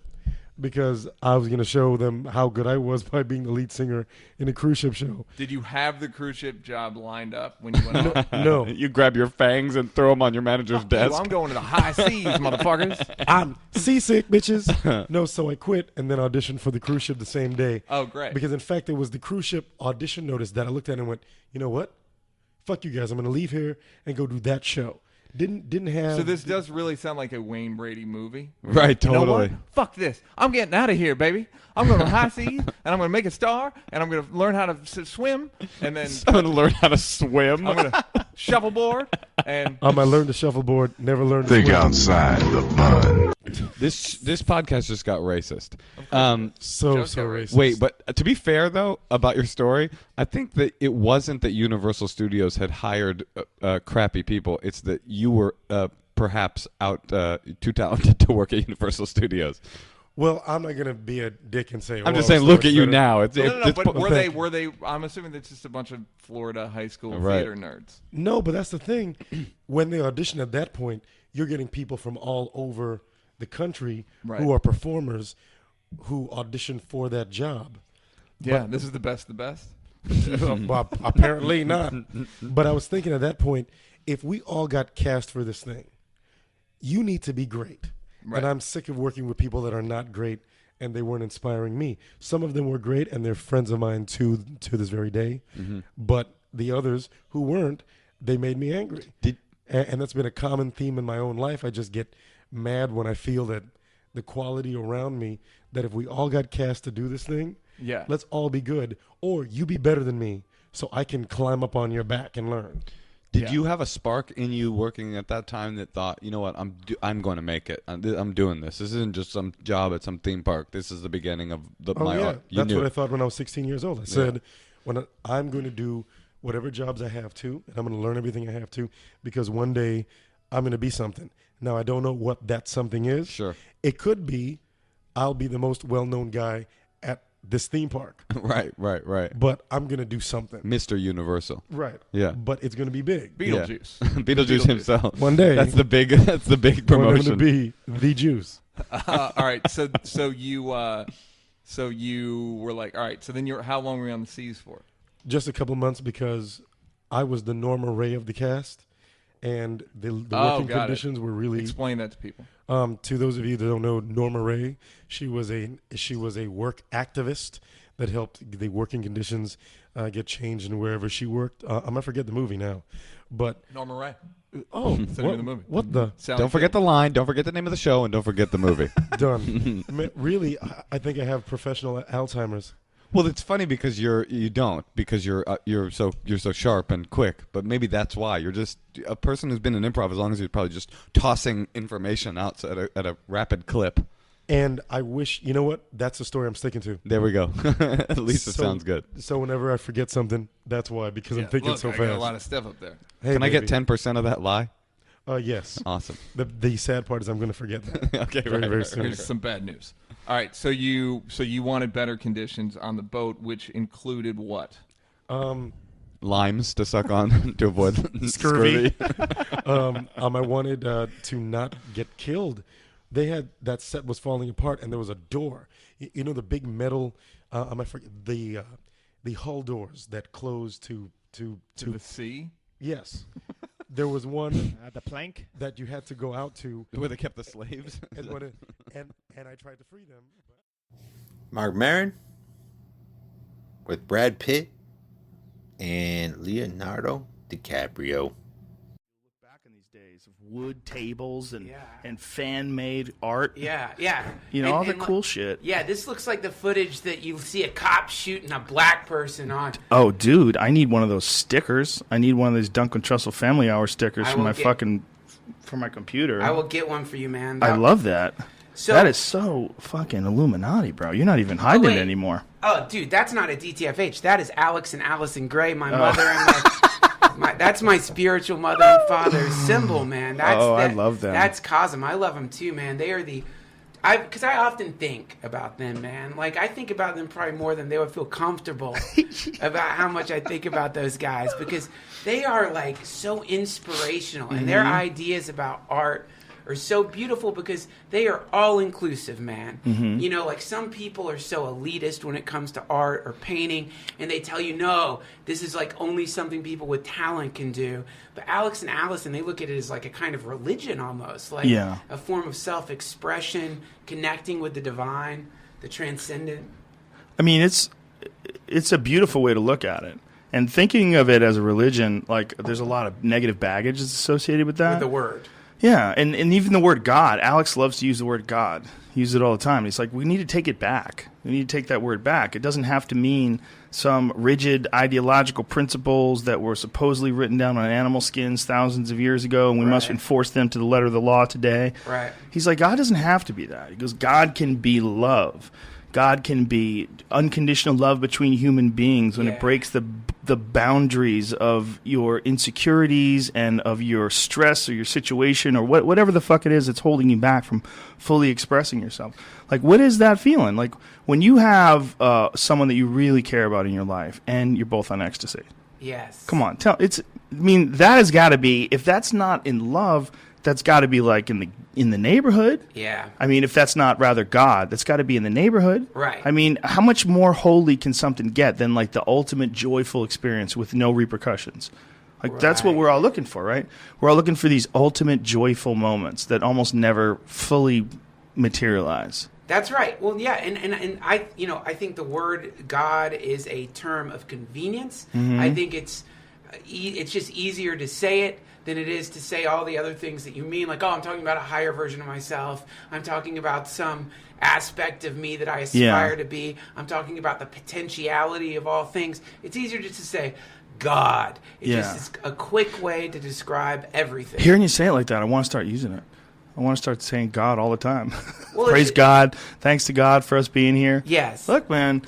because I was going to show them how good I was by being the lead singer in a cruise ship show. Did you have the cruise ship job lined up when you went on? No. You grab your fangs and throw them on your manager's desk. I'm going to the high seas, motherfuckers. I'm seasick, bitches. No, so I quit and then auditioned for the cruise ship the same day. Oh, great. Because, in fact, it was the cruise ship audition notice that I looked at and went, you know what? Fuck you guys. I'm going to leave here and go do that show. Didn't have. So this does really sound like a Wayne Brady movie. Right, You know totally. what? Fuck this. I'm getting out of here, baby. I'm going to high seas, and I'm going to make a star, and I'm going to learn how to swim, and then I'm going to learn how to swim. I'm going to shuffleboard, and I learned to shuffleboard, never learned to Think swim. outside the bun. This podcast just got racist. So racist. Wait, but to be fair though about your story, I think that it wasn't that Universal Studios had hired crappy people. It's that you were perhaps out too talented to work at Universal Studios. Well, I'm not gonna be a dick and say. I'm just saying, look at you now. No, but were they? I'm assuming that's just a bunch of Florida high school theater nerds. No, but that's the thing. When they audition at that point, you're getting people from all over the country who are performers who audition for that job. Yeah, this is the best of the best. Well, apparently not. But I was thinking at that point, if we all got cast for this thing, you need to be great. Right. And I'm sick of working with people that are not great and they weren't inspiring me. Some of them were great and they're friends of mine to this very day. Mm-hmm. But the others who weren't, they made me angry. And that's been a common theme in my own life. I just get mad when I feel that the quality around me, that if we all got cast to do this thing, let's all be good. Or you be better than me so I can climb up on your back and learn. Did you have a spark in you working at that time that thought, you know what, I'm going to make it. I'm doing this. This isn't just some job at some theme park. This is the beginning of my art. That's what I thought when I was 16 years old. I said, I'm going to do whatever jobs I have to, and I'm going to learn everything I have to, because one day I'm going to be something. Now, I don't know what that something is. Sure. It could be I'll be the most well-known guy at this theme park. Right. But I'm going to do something. Mr. Universal. Right. Yeah. But it's going to be big. Beetlejuice. Beetlejuice himself. One day. That's the big promotion. I'm going to be the juice. All right. So you were like, all right. So then how long were you on the seas for? Just a couple months, because I was the Norma Ray of the cast, and the working conditions were really. Explain that to people. To those of you that don't know Norma Ray, she was a work activist that helped the working conditions get changed in wherever she worked. I'm gonna forget the movie now, but Norma Ray. Oh, That's the name of the movie. What the? Don't forget the line. Don't forget the name of the show, and don't forget the movie. Done. Really, I think I have professional Alzheimer's. Well, it's funny because you're so sharp and quick, but maybe that's why you're just a person who's been in improv as long as you're probably just tossing information out at a rapid clip. And I wish, you know what? That's the story I'm sticking to. There we go. At least it sounds good. So whenever I forget something, that's why, because I'm thinking so fast. I got a lot of stuff up there. Hey, Can I get 10% of that lie? Yes. Awesome. The sad part is I'm going to forget that. Okay, very soon. Here's some bad news. All right, so you wanted better conditions on the boat, which included what? Limes to suck on to avoid scurvy. I wanted to not get killed. They had that set was falling apart, and there was a door. You know the big metal. I forget the hull doors that close to the sea. Yes. There was one the plank that you had to go out to where they kept the slaves, and I tried to free them. Marc Maron with Brad Pitt and Leonardo DiCaprio. Back in these days of wood tables and fan-made art. Yeah. You know, all the cool shit. Yeah, this looks like the footage that you see a cop shooting a black person on. Oh, dude, I need one of those stickers. I need one of those Duncan Trussell Family Hour stickers for my computer. I will get one for you, man. I love that. So, that is so fucking Illuminati, bro. You're not even hiding it anymore. Oh, dude, that's not a DTFH. That is Alex and Allison Gray, my mother and that's my spiritual mother and father symbol, man. I love that. That's Cosm. I love them too, man. They are because I often think about them, man. Like, I think about them probably more than they would feel comfortable about how much I think about those guys, because they are, like, so inspirational, and their ideas about art are so beautiful because they are all-inclusive, man. You know, like, some people are so elitist when it comes to art or painting, and they tell you, no, this is, like, only something people with talent can do. But Alex and Allison, they look at it as, like, a kind of religion almost, like a form of self-expression, connecting with the divine, the transcendent. I mean, it's a beautiful way to look at it. And thinking of it as a religion, like, there's a lot of negative baggage that's associated with that. With the word. Yeah, and even the word God. Alex loves to use the word God. He uses it all the time. He's like, we need to take it back. We need to take that word back. It doesn't have to mean some rigid ideological principles that were supposedly written down on animal skins thousands of years ago, and we must enforce them to the letter of the law today. Right. He's like, God doesn't have to be that. He goes, God can be love. God can be unconditional love between human beings when it breaks the boundaries of your insecurities and of your stress or your situation or whatever the fuck it is that's holding you back from fully expressing yourself. Like, what is that feeling? Like, when you have someone that you really care about in your life and you're both on ecstasy. Yes. Come on, that has got to be, if that's not in love, that's got to be like in the in the neighborhood. Yeah. I mean, if that's not rather God, that's got to be in the neighborhood. Right. I mean, how much more holy can something get than like the ultimate joyful experience with no repercussions? Like that's what we're all looking for, right? We're all looking for these ultimate joyful moments that almost never fully materialize. That's right. Well, yeah, and I I think the word God is a term of convenience. Mhm. I think it's just easier to say it than it is to say all the other things that you mean. Like, oh, I'm talking about a higher version of myself. I'm talking about some aspect of me that I aspire to be. I'm talking about the potentiality of all things. It's easier just to say God. It just is a quick way to describe everything. Hearing you say it like that, I want to start using it. I want to start saying God all the time. Well, Praise God. Thanks to God for us being here. Yes. Look, man,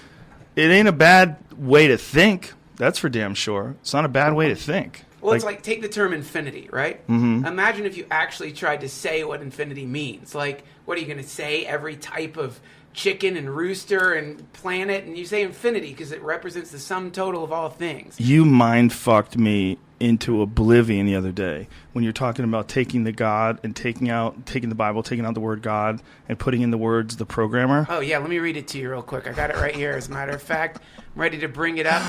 it ain't a bad way to think. That's for damn sure. It's not a bad way to think. Well, it's like take the term infinity, right? Mhm. Imagine if you actually tried to say what infinity means. Like, what are you going to say? Every type of chicken and rooster and planet, and you say infinity because it represents the sum total of all things. You mind fucked me into oblivion the other day when you're talking about taking the God and taking the Bible, taking out the word God and putting in the words the programmer. Oh, yeah, let me read it to you real quick. I got it right here, as a matter of fact. I'm ready to bring it up.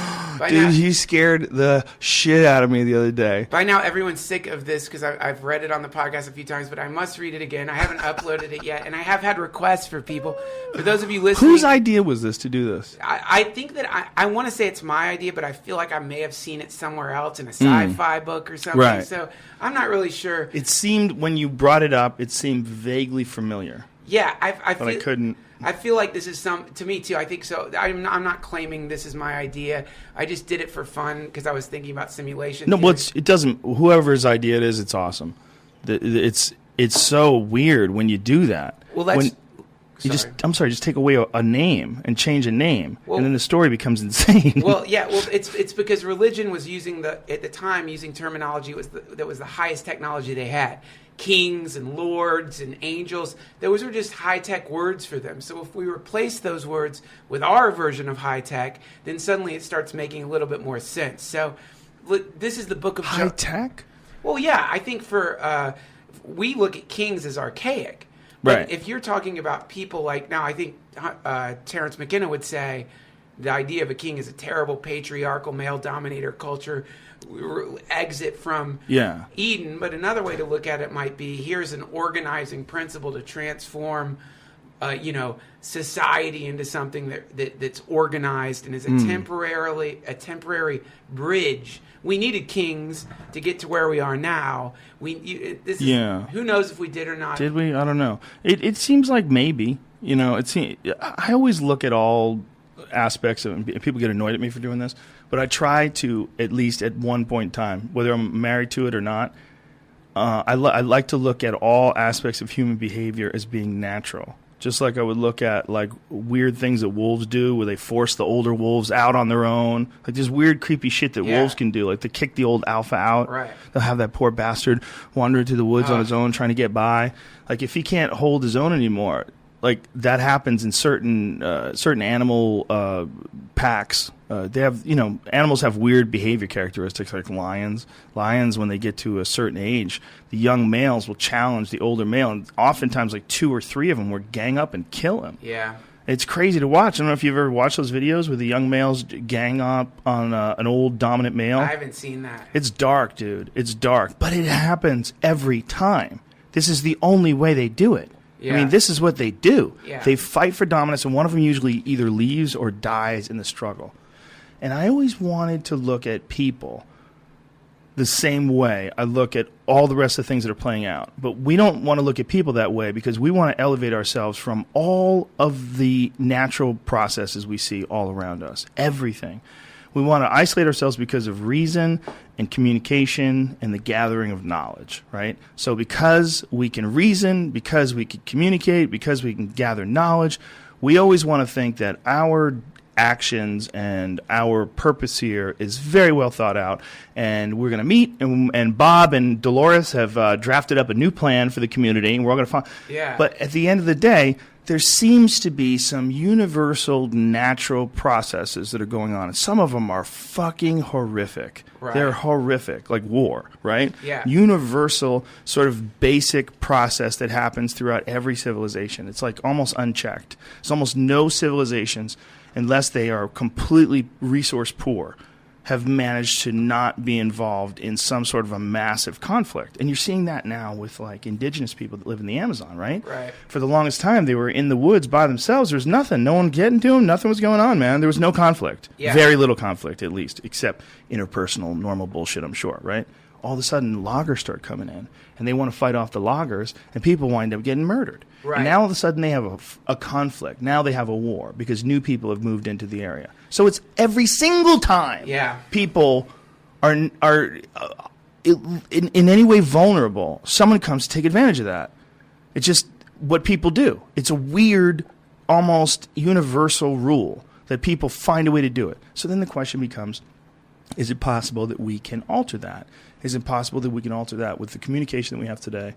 Dude, you scared the shit out of me the other day. By now, everyone's sick of this because I've read it on the podcast a few times, but I must read it again. I haven't uploaded it yet, and I have had requests for people. For those of you listening... Whose idea was this to do this? I think that I want to say it's my idea, but I feel like I may have seen it somewhere else in a sci-fi book or something. Right. So I'm not really sure. It seemed, when you brought it up, it seemed vaguely familiar. Yeah, I But I couldn't... I feel like this is to me too. I think so. I'm not claiming this is my idea. I just did it for fun because I was thinking about simulation. No, well, it doesn't. Whoever's idea it is, it's awesome. It's so weird when you do that. Well, that's. Just take away a name and change a name, and then the story becomes insane. Well, yeah. Well, it's because religion was using at the time terminology that was the highest technology they had. Kings and lords and angels, those were just high-tech words for them. So if we replace those words with our version of high-tech, then suddenly it starts making a little bit more sense. So this is the book of high-tech? Well, yeah, I think we look at kings as archaic. But right. If you're talking about people like, now I think Terrence McKenna would say the idea of a king is a terrible patriarchal male dominator culture exit from Eden, but another way to look at it might be here's an organizing principle to transform society into something that's organized and is a temporary bridge. We needed kings to get to where we are now. Who knows if we did or not. Did we? I don't know. It seems like maybe. I always look at all aspects of it. People get annoyed at me for doing this, but I try to, at least at one point in time, whether I'm married to it or not, I like to look at all aspects of human behavior as being natural. Just like I would look at like weird things that wolves do, where they force the older wolves out on their own, like this weird, creepy shit that wolves can do, like to kick the old alpha out. Right. They'll have that poor bastard wander into the woods on his own, trying to get by. Like if he can't hold his own anymore, like that happens in certain animal packs. They have, animals have weird behavior characteristics, like lions. Lions, when they get to a certain age, the young males will challenge the older male, and oftentimes like 2 or 3 of them will gang up and kill him. Yeah. It's crazy to watch. I don't know if you've ever watched those videos where the young males gang up on an old dominant male. I haven't seen that. It's dark, dude. It's dark. But it happens every time. This is the only way they do it. Yeah. I mean, this is what they do. Yeah. They fight for dominance, and one of them usually either leaves or dies in the struggle. And I always wanted to look at people the same way I look at all the rest of the things that are playing out. But we don't want to look at people that way because we want to elevate ourselves from all of the natural processes we see all around us. Everything. We want to isolate ourselves because of reason and communication and the gathering of knowledge, right? So because we can reason, because we can communicate, because we can gather knowledge, we always want to think that our actions and our purpose here is very well thought out, and we're going to meet, and Bob and Dolores have drafted up a new plan for the community, and we're all going to find. Yeah. But at the end of the day, there seems to be some universal natural processes that are going on. And some of them are fucking horrific. Right. They're horrific, like war, right? Yeah. Universal sort of basic process that happens throughout every civilization. It's like almost unchecked. There's almost no civilizations, unless they are completely resource poor, have managed to not be involved in some sort of a massive conflict. And you're seeing that now with like indigenous people that live in the Amazon, right? Right. For the longest time, they were in the woods by themselves. There was nothing. No one getting to them. Nothing was going on, man. There was no conflict. Yeah. Very little conflict, at least, except interpersonal, normal bullshit, I'm sure, right? All of a sudden, loggers start coming in, and they want to fight off the loggers, and people wind up getting murdered. Right. And now all of a sudden they have a conflict. Now they have a war because new people have moved into the area. So it's every single time people are in any way vulnerable, someone comes to take advantage of that. It's just what people do. It's a weird, almost universal rule that people find a way to do it. So then the question becomes, is it possible that we can alter that? Is it possible that we can alter that with the communication that we have today?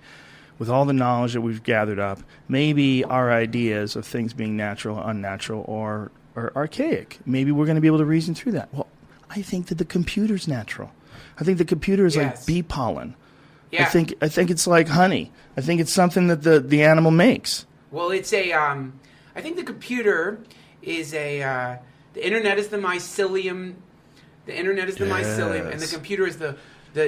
With all the knowledge that we've gathered up, maybe our ideas of things being natural, unnatural, or archaic, maybe we're going to be able to reason through that. Well, I think that the computer's natural. I think the computer is like bee pollen. Yeah. I think it's like honey. I think it's something that the animal makes. Well, it's a. I think the computer is a. The internet is the mycelium. The internet is the mycelium, and the computer is the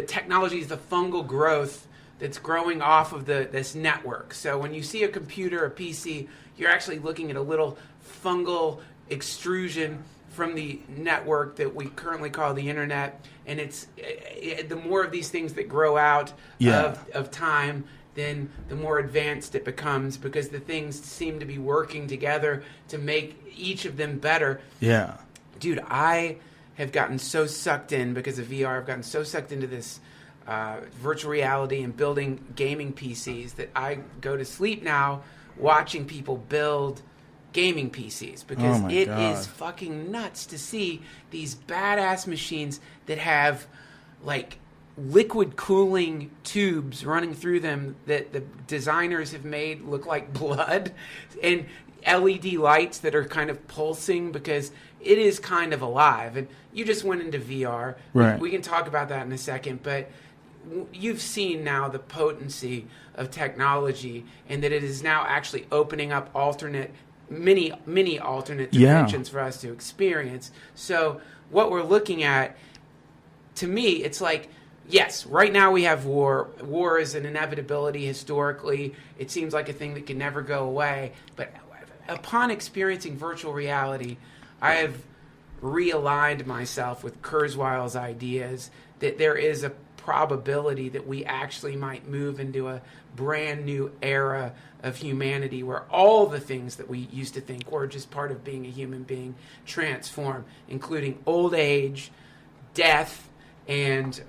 technology is the fungal growth that's growing off of this network. So when you see a computer, a PC, you're actually looking at a little fungal extrusion from the network that we currently call the internet. And it's the more of these things that grow out of time, then the more advanced it becomes, because the things seem to be working together to make each of them better. Yeah. Dude, I have gotten so sucked in because of VR. I've gotten so sucked into this virtual reality and building gaming PCs that I go to sleep now watching people build gaming PCs, because it is fucking nuts to see these badass machines that have like liquid cooling tubes running through them that the designers have made look like blood, and LED lights that are kind of pulsing because it is kind of alive. And you just went into VR. Right. We can talk about that in a second, but you've seen now the potency of technology, and that it is now actually opening up many alternate dimensions for us to experience. So what we're looking at, to me, it's like, yes, right now we have war. War is an inevitability historically. It seems like a thing that can never go away. But upon experiencing virtual reality, I have realigned myself with Kurzweil's ideas that there is a probability that we actually might move into a brand new era of humanity where all the things that we used to think were just part of being a human being transform, including old age, death, and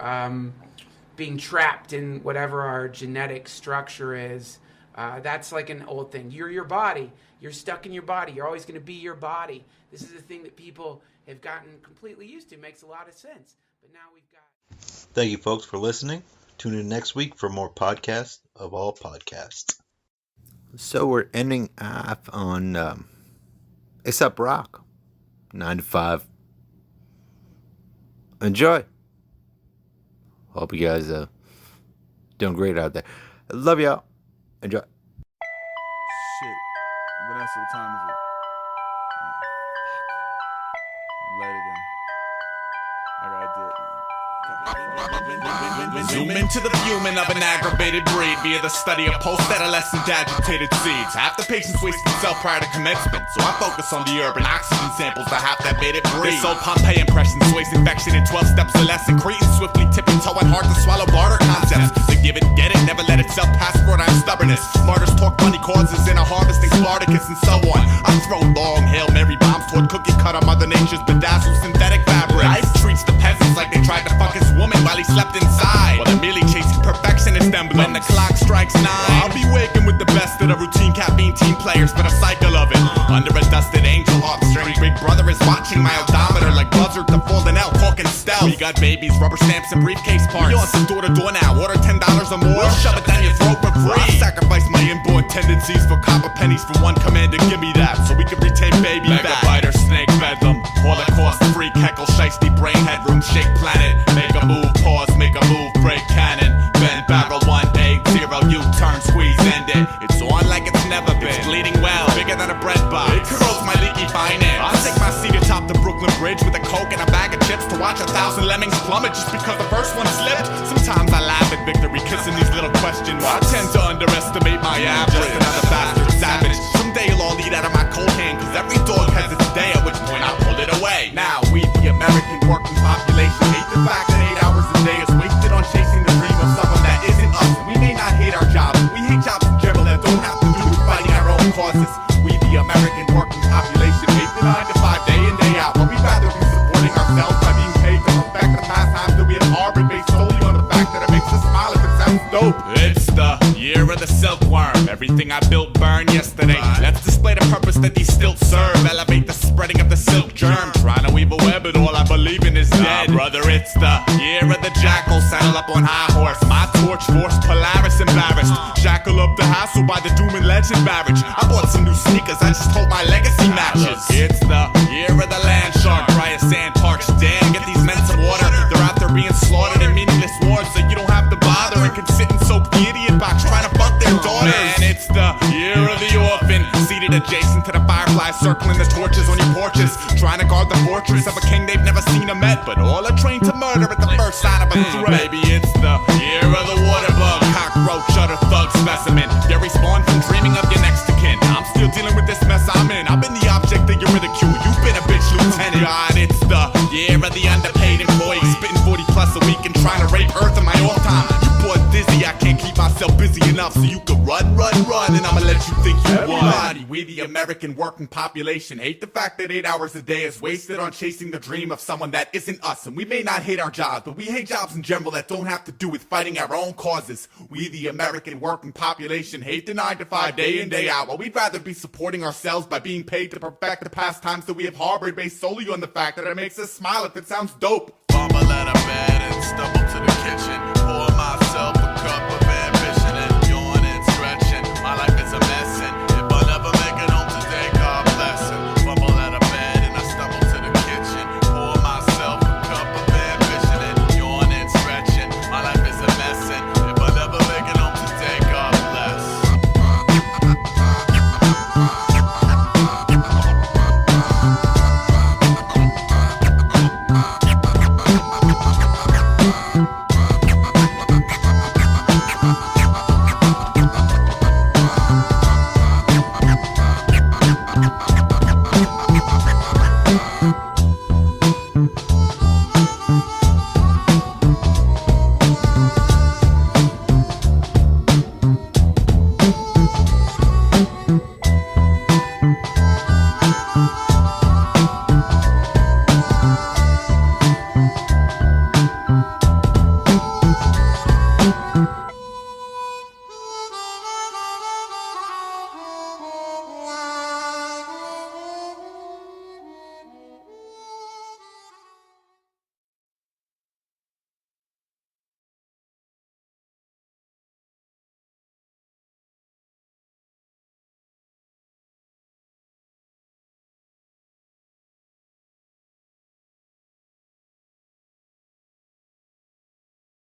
being trapped in whatever our genetic structure is. That's like an old thing. You're your body. You're stuck in your body. You're always going to be your body. This is a thing that people have gotten completely used to. It makes a lot of sense. But now we've got... Thank you, folks, for listening. Tune in next week for more podcasts of all podcasts. So we're ending off on Aesop Rock, 9 to 5. Enjoy. Hope you guys doing great out there. Love y'all. Enjoy. Shit. Vanessa, what time is it? Late again. I gotta do it. Zoom into the fuming of an aggravated breed via the study of post-adolescent agitated seeds. Half the patients waste themselves prior to commencement, so I focus on the urban oxygen samples that half that made it breathe. This old Pompeii impression sways infection in 12 steps or less, and Cretans swiftly tipping toeing hard to swallow barter concepts. The give it, get it, never let itself pass for our stubbornness. Martyrs talk money causes in a harvesting Spartacus and so on. I throw long Hail Mary bombs toward cookie cutter Mother Nature's bedazzled synthetic fabric. Life treats the peasants like they tried to fuck his woman while he slept inside. Well, they're merely chasing perfectionist emblems. When the clock strikes 9, I'll be waking with the best of the routine caffeine team players for the cycle of it. Under a dusted angel harp string, Big Brother is watching my odometer like buzzard to falling out, talking stealth. We got babies, rubber stamps, and briefcase parts. You on some door to door now, order $10 or more, we'll shove it down your throat for free. I sacrifice my inborn taste tendencies for copper pennies for one commander. Give me that so we can retain baby fat. Mega biter, snake bedlam, Holocaust, freak, heckle, shiesty, brain, headroom, shake planet. Make a move, pause, make a move, break cannon. Bend barrel, 180, U-turn, squeeze, end it. It's on like it's never been. It's bleeding well, bigger than a bread box. It corrodes my leaky finance. I'll take my seat atop the Brooklyn Bridge with a Coke and a bag of chips to watch 1,000 lemmings plummet just because the first one slipped. Sometimes I laugh at victory, kissing these little question marks. I tend to underestimate my average. Just another bastard savage. Someday you'll all eat out of my cold hand, cause every dog has its day, at which point I pull it away. Now we, the American working population, hate the fact that 8 hours a day is wasted on chasing the dream of someone that isn't us. We may not hate our jobs, but we hate jobs in general that don't have to do with fighting our own causes. We, the American working population, hate the 9 to 5 day in, day out, but we'd rather be supporting ourselves by being paid to perfect the pastimes that we have harbored based solely on the fact that it makes us smile if it sounds dope. It's the year of the silkworm. Everything I built burned yesterday. Let's display the purpose that these stilts serve. Elevate the spreading of the silk germ. Trying to weave a web, but all I believe in is dead. Brother, it's the year of the jackal. Saddle up on high horse. My torch force Polaris embarrassed. Shackle up the hassle by the doom and legend barrage. I bought some new sneakers. I just hope my legacy matches. It's the year of the land shark. Dry as sand, parched. Damn, get these men some water. They're out there being slaughtered in meaningless wars, so you don't have to bother and can sit and soak the idiot box trying to fuck their daughters. Man, it's the year of the orphan, seated adjacent to the fireflies, circling the torches on your porches, trying to guard the fortress of a king they've never seen or met, but all are trained to murder at the first sign of a threat. Maybe it's the year of the water bug, cockroach, utter thug specimen. They respawn from dreaming of your next of kin. I'm still dealing with this mess I'm in. I've been the object of your ridicule. You've been a bitch, lieutenant. God, it's the year of the underpaid employee, spitting 40 plus a week and trying to rape Earth in my off time. You bored dizzy, I can't keep myself busy enough so you can run, and I'ma let you think you won. Everybody, we the American working population hate the fact that 8 hours a day is wasted on chasing the dream of someone that isn't us. And we may not hate our jobs, but we hate jobs in general that don't have to do with fighting our own causes. We the American working population hate the 9 to 5 day in, day out, while we'd rather be supporting ourselves by being paid to perfect the pastimes that we have harbored based solely on the fact that it makes us smile if it sounds dope. Mama let her bed and stumble to the kitchen.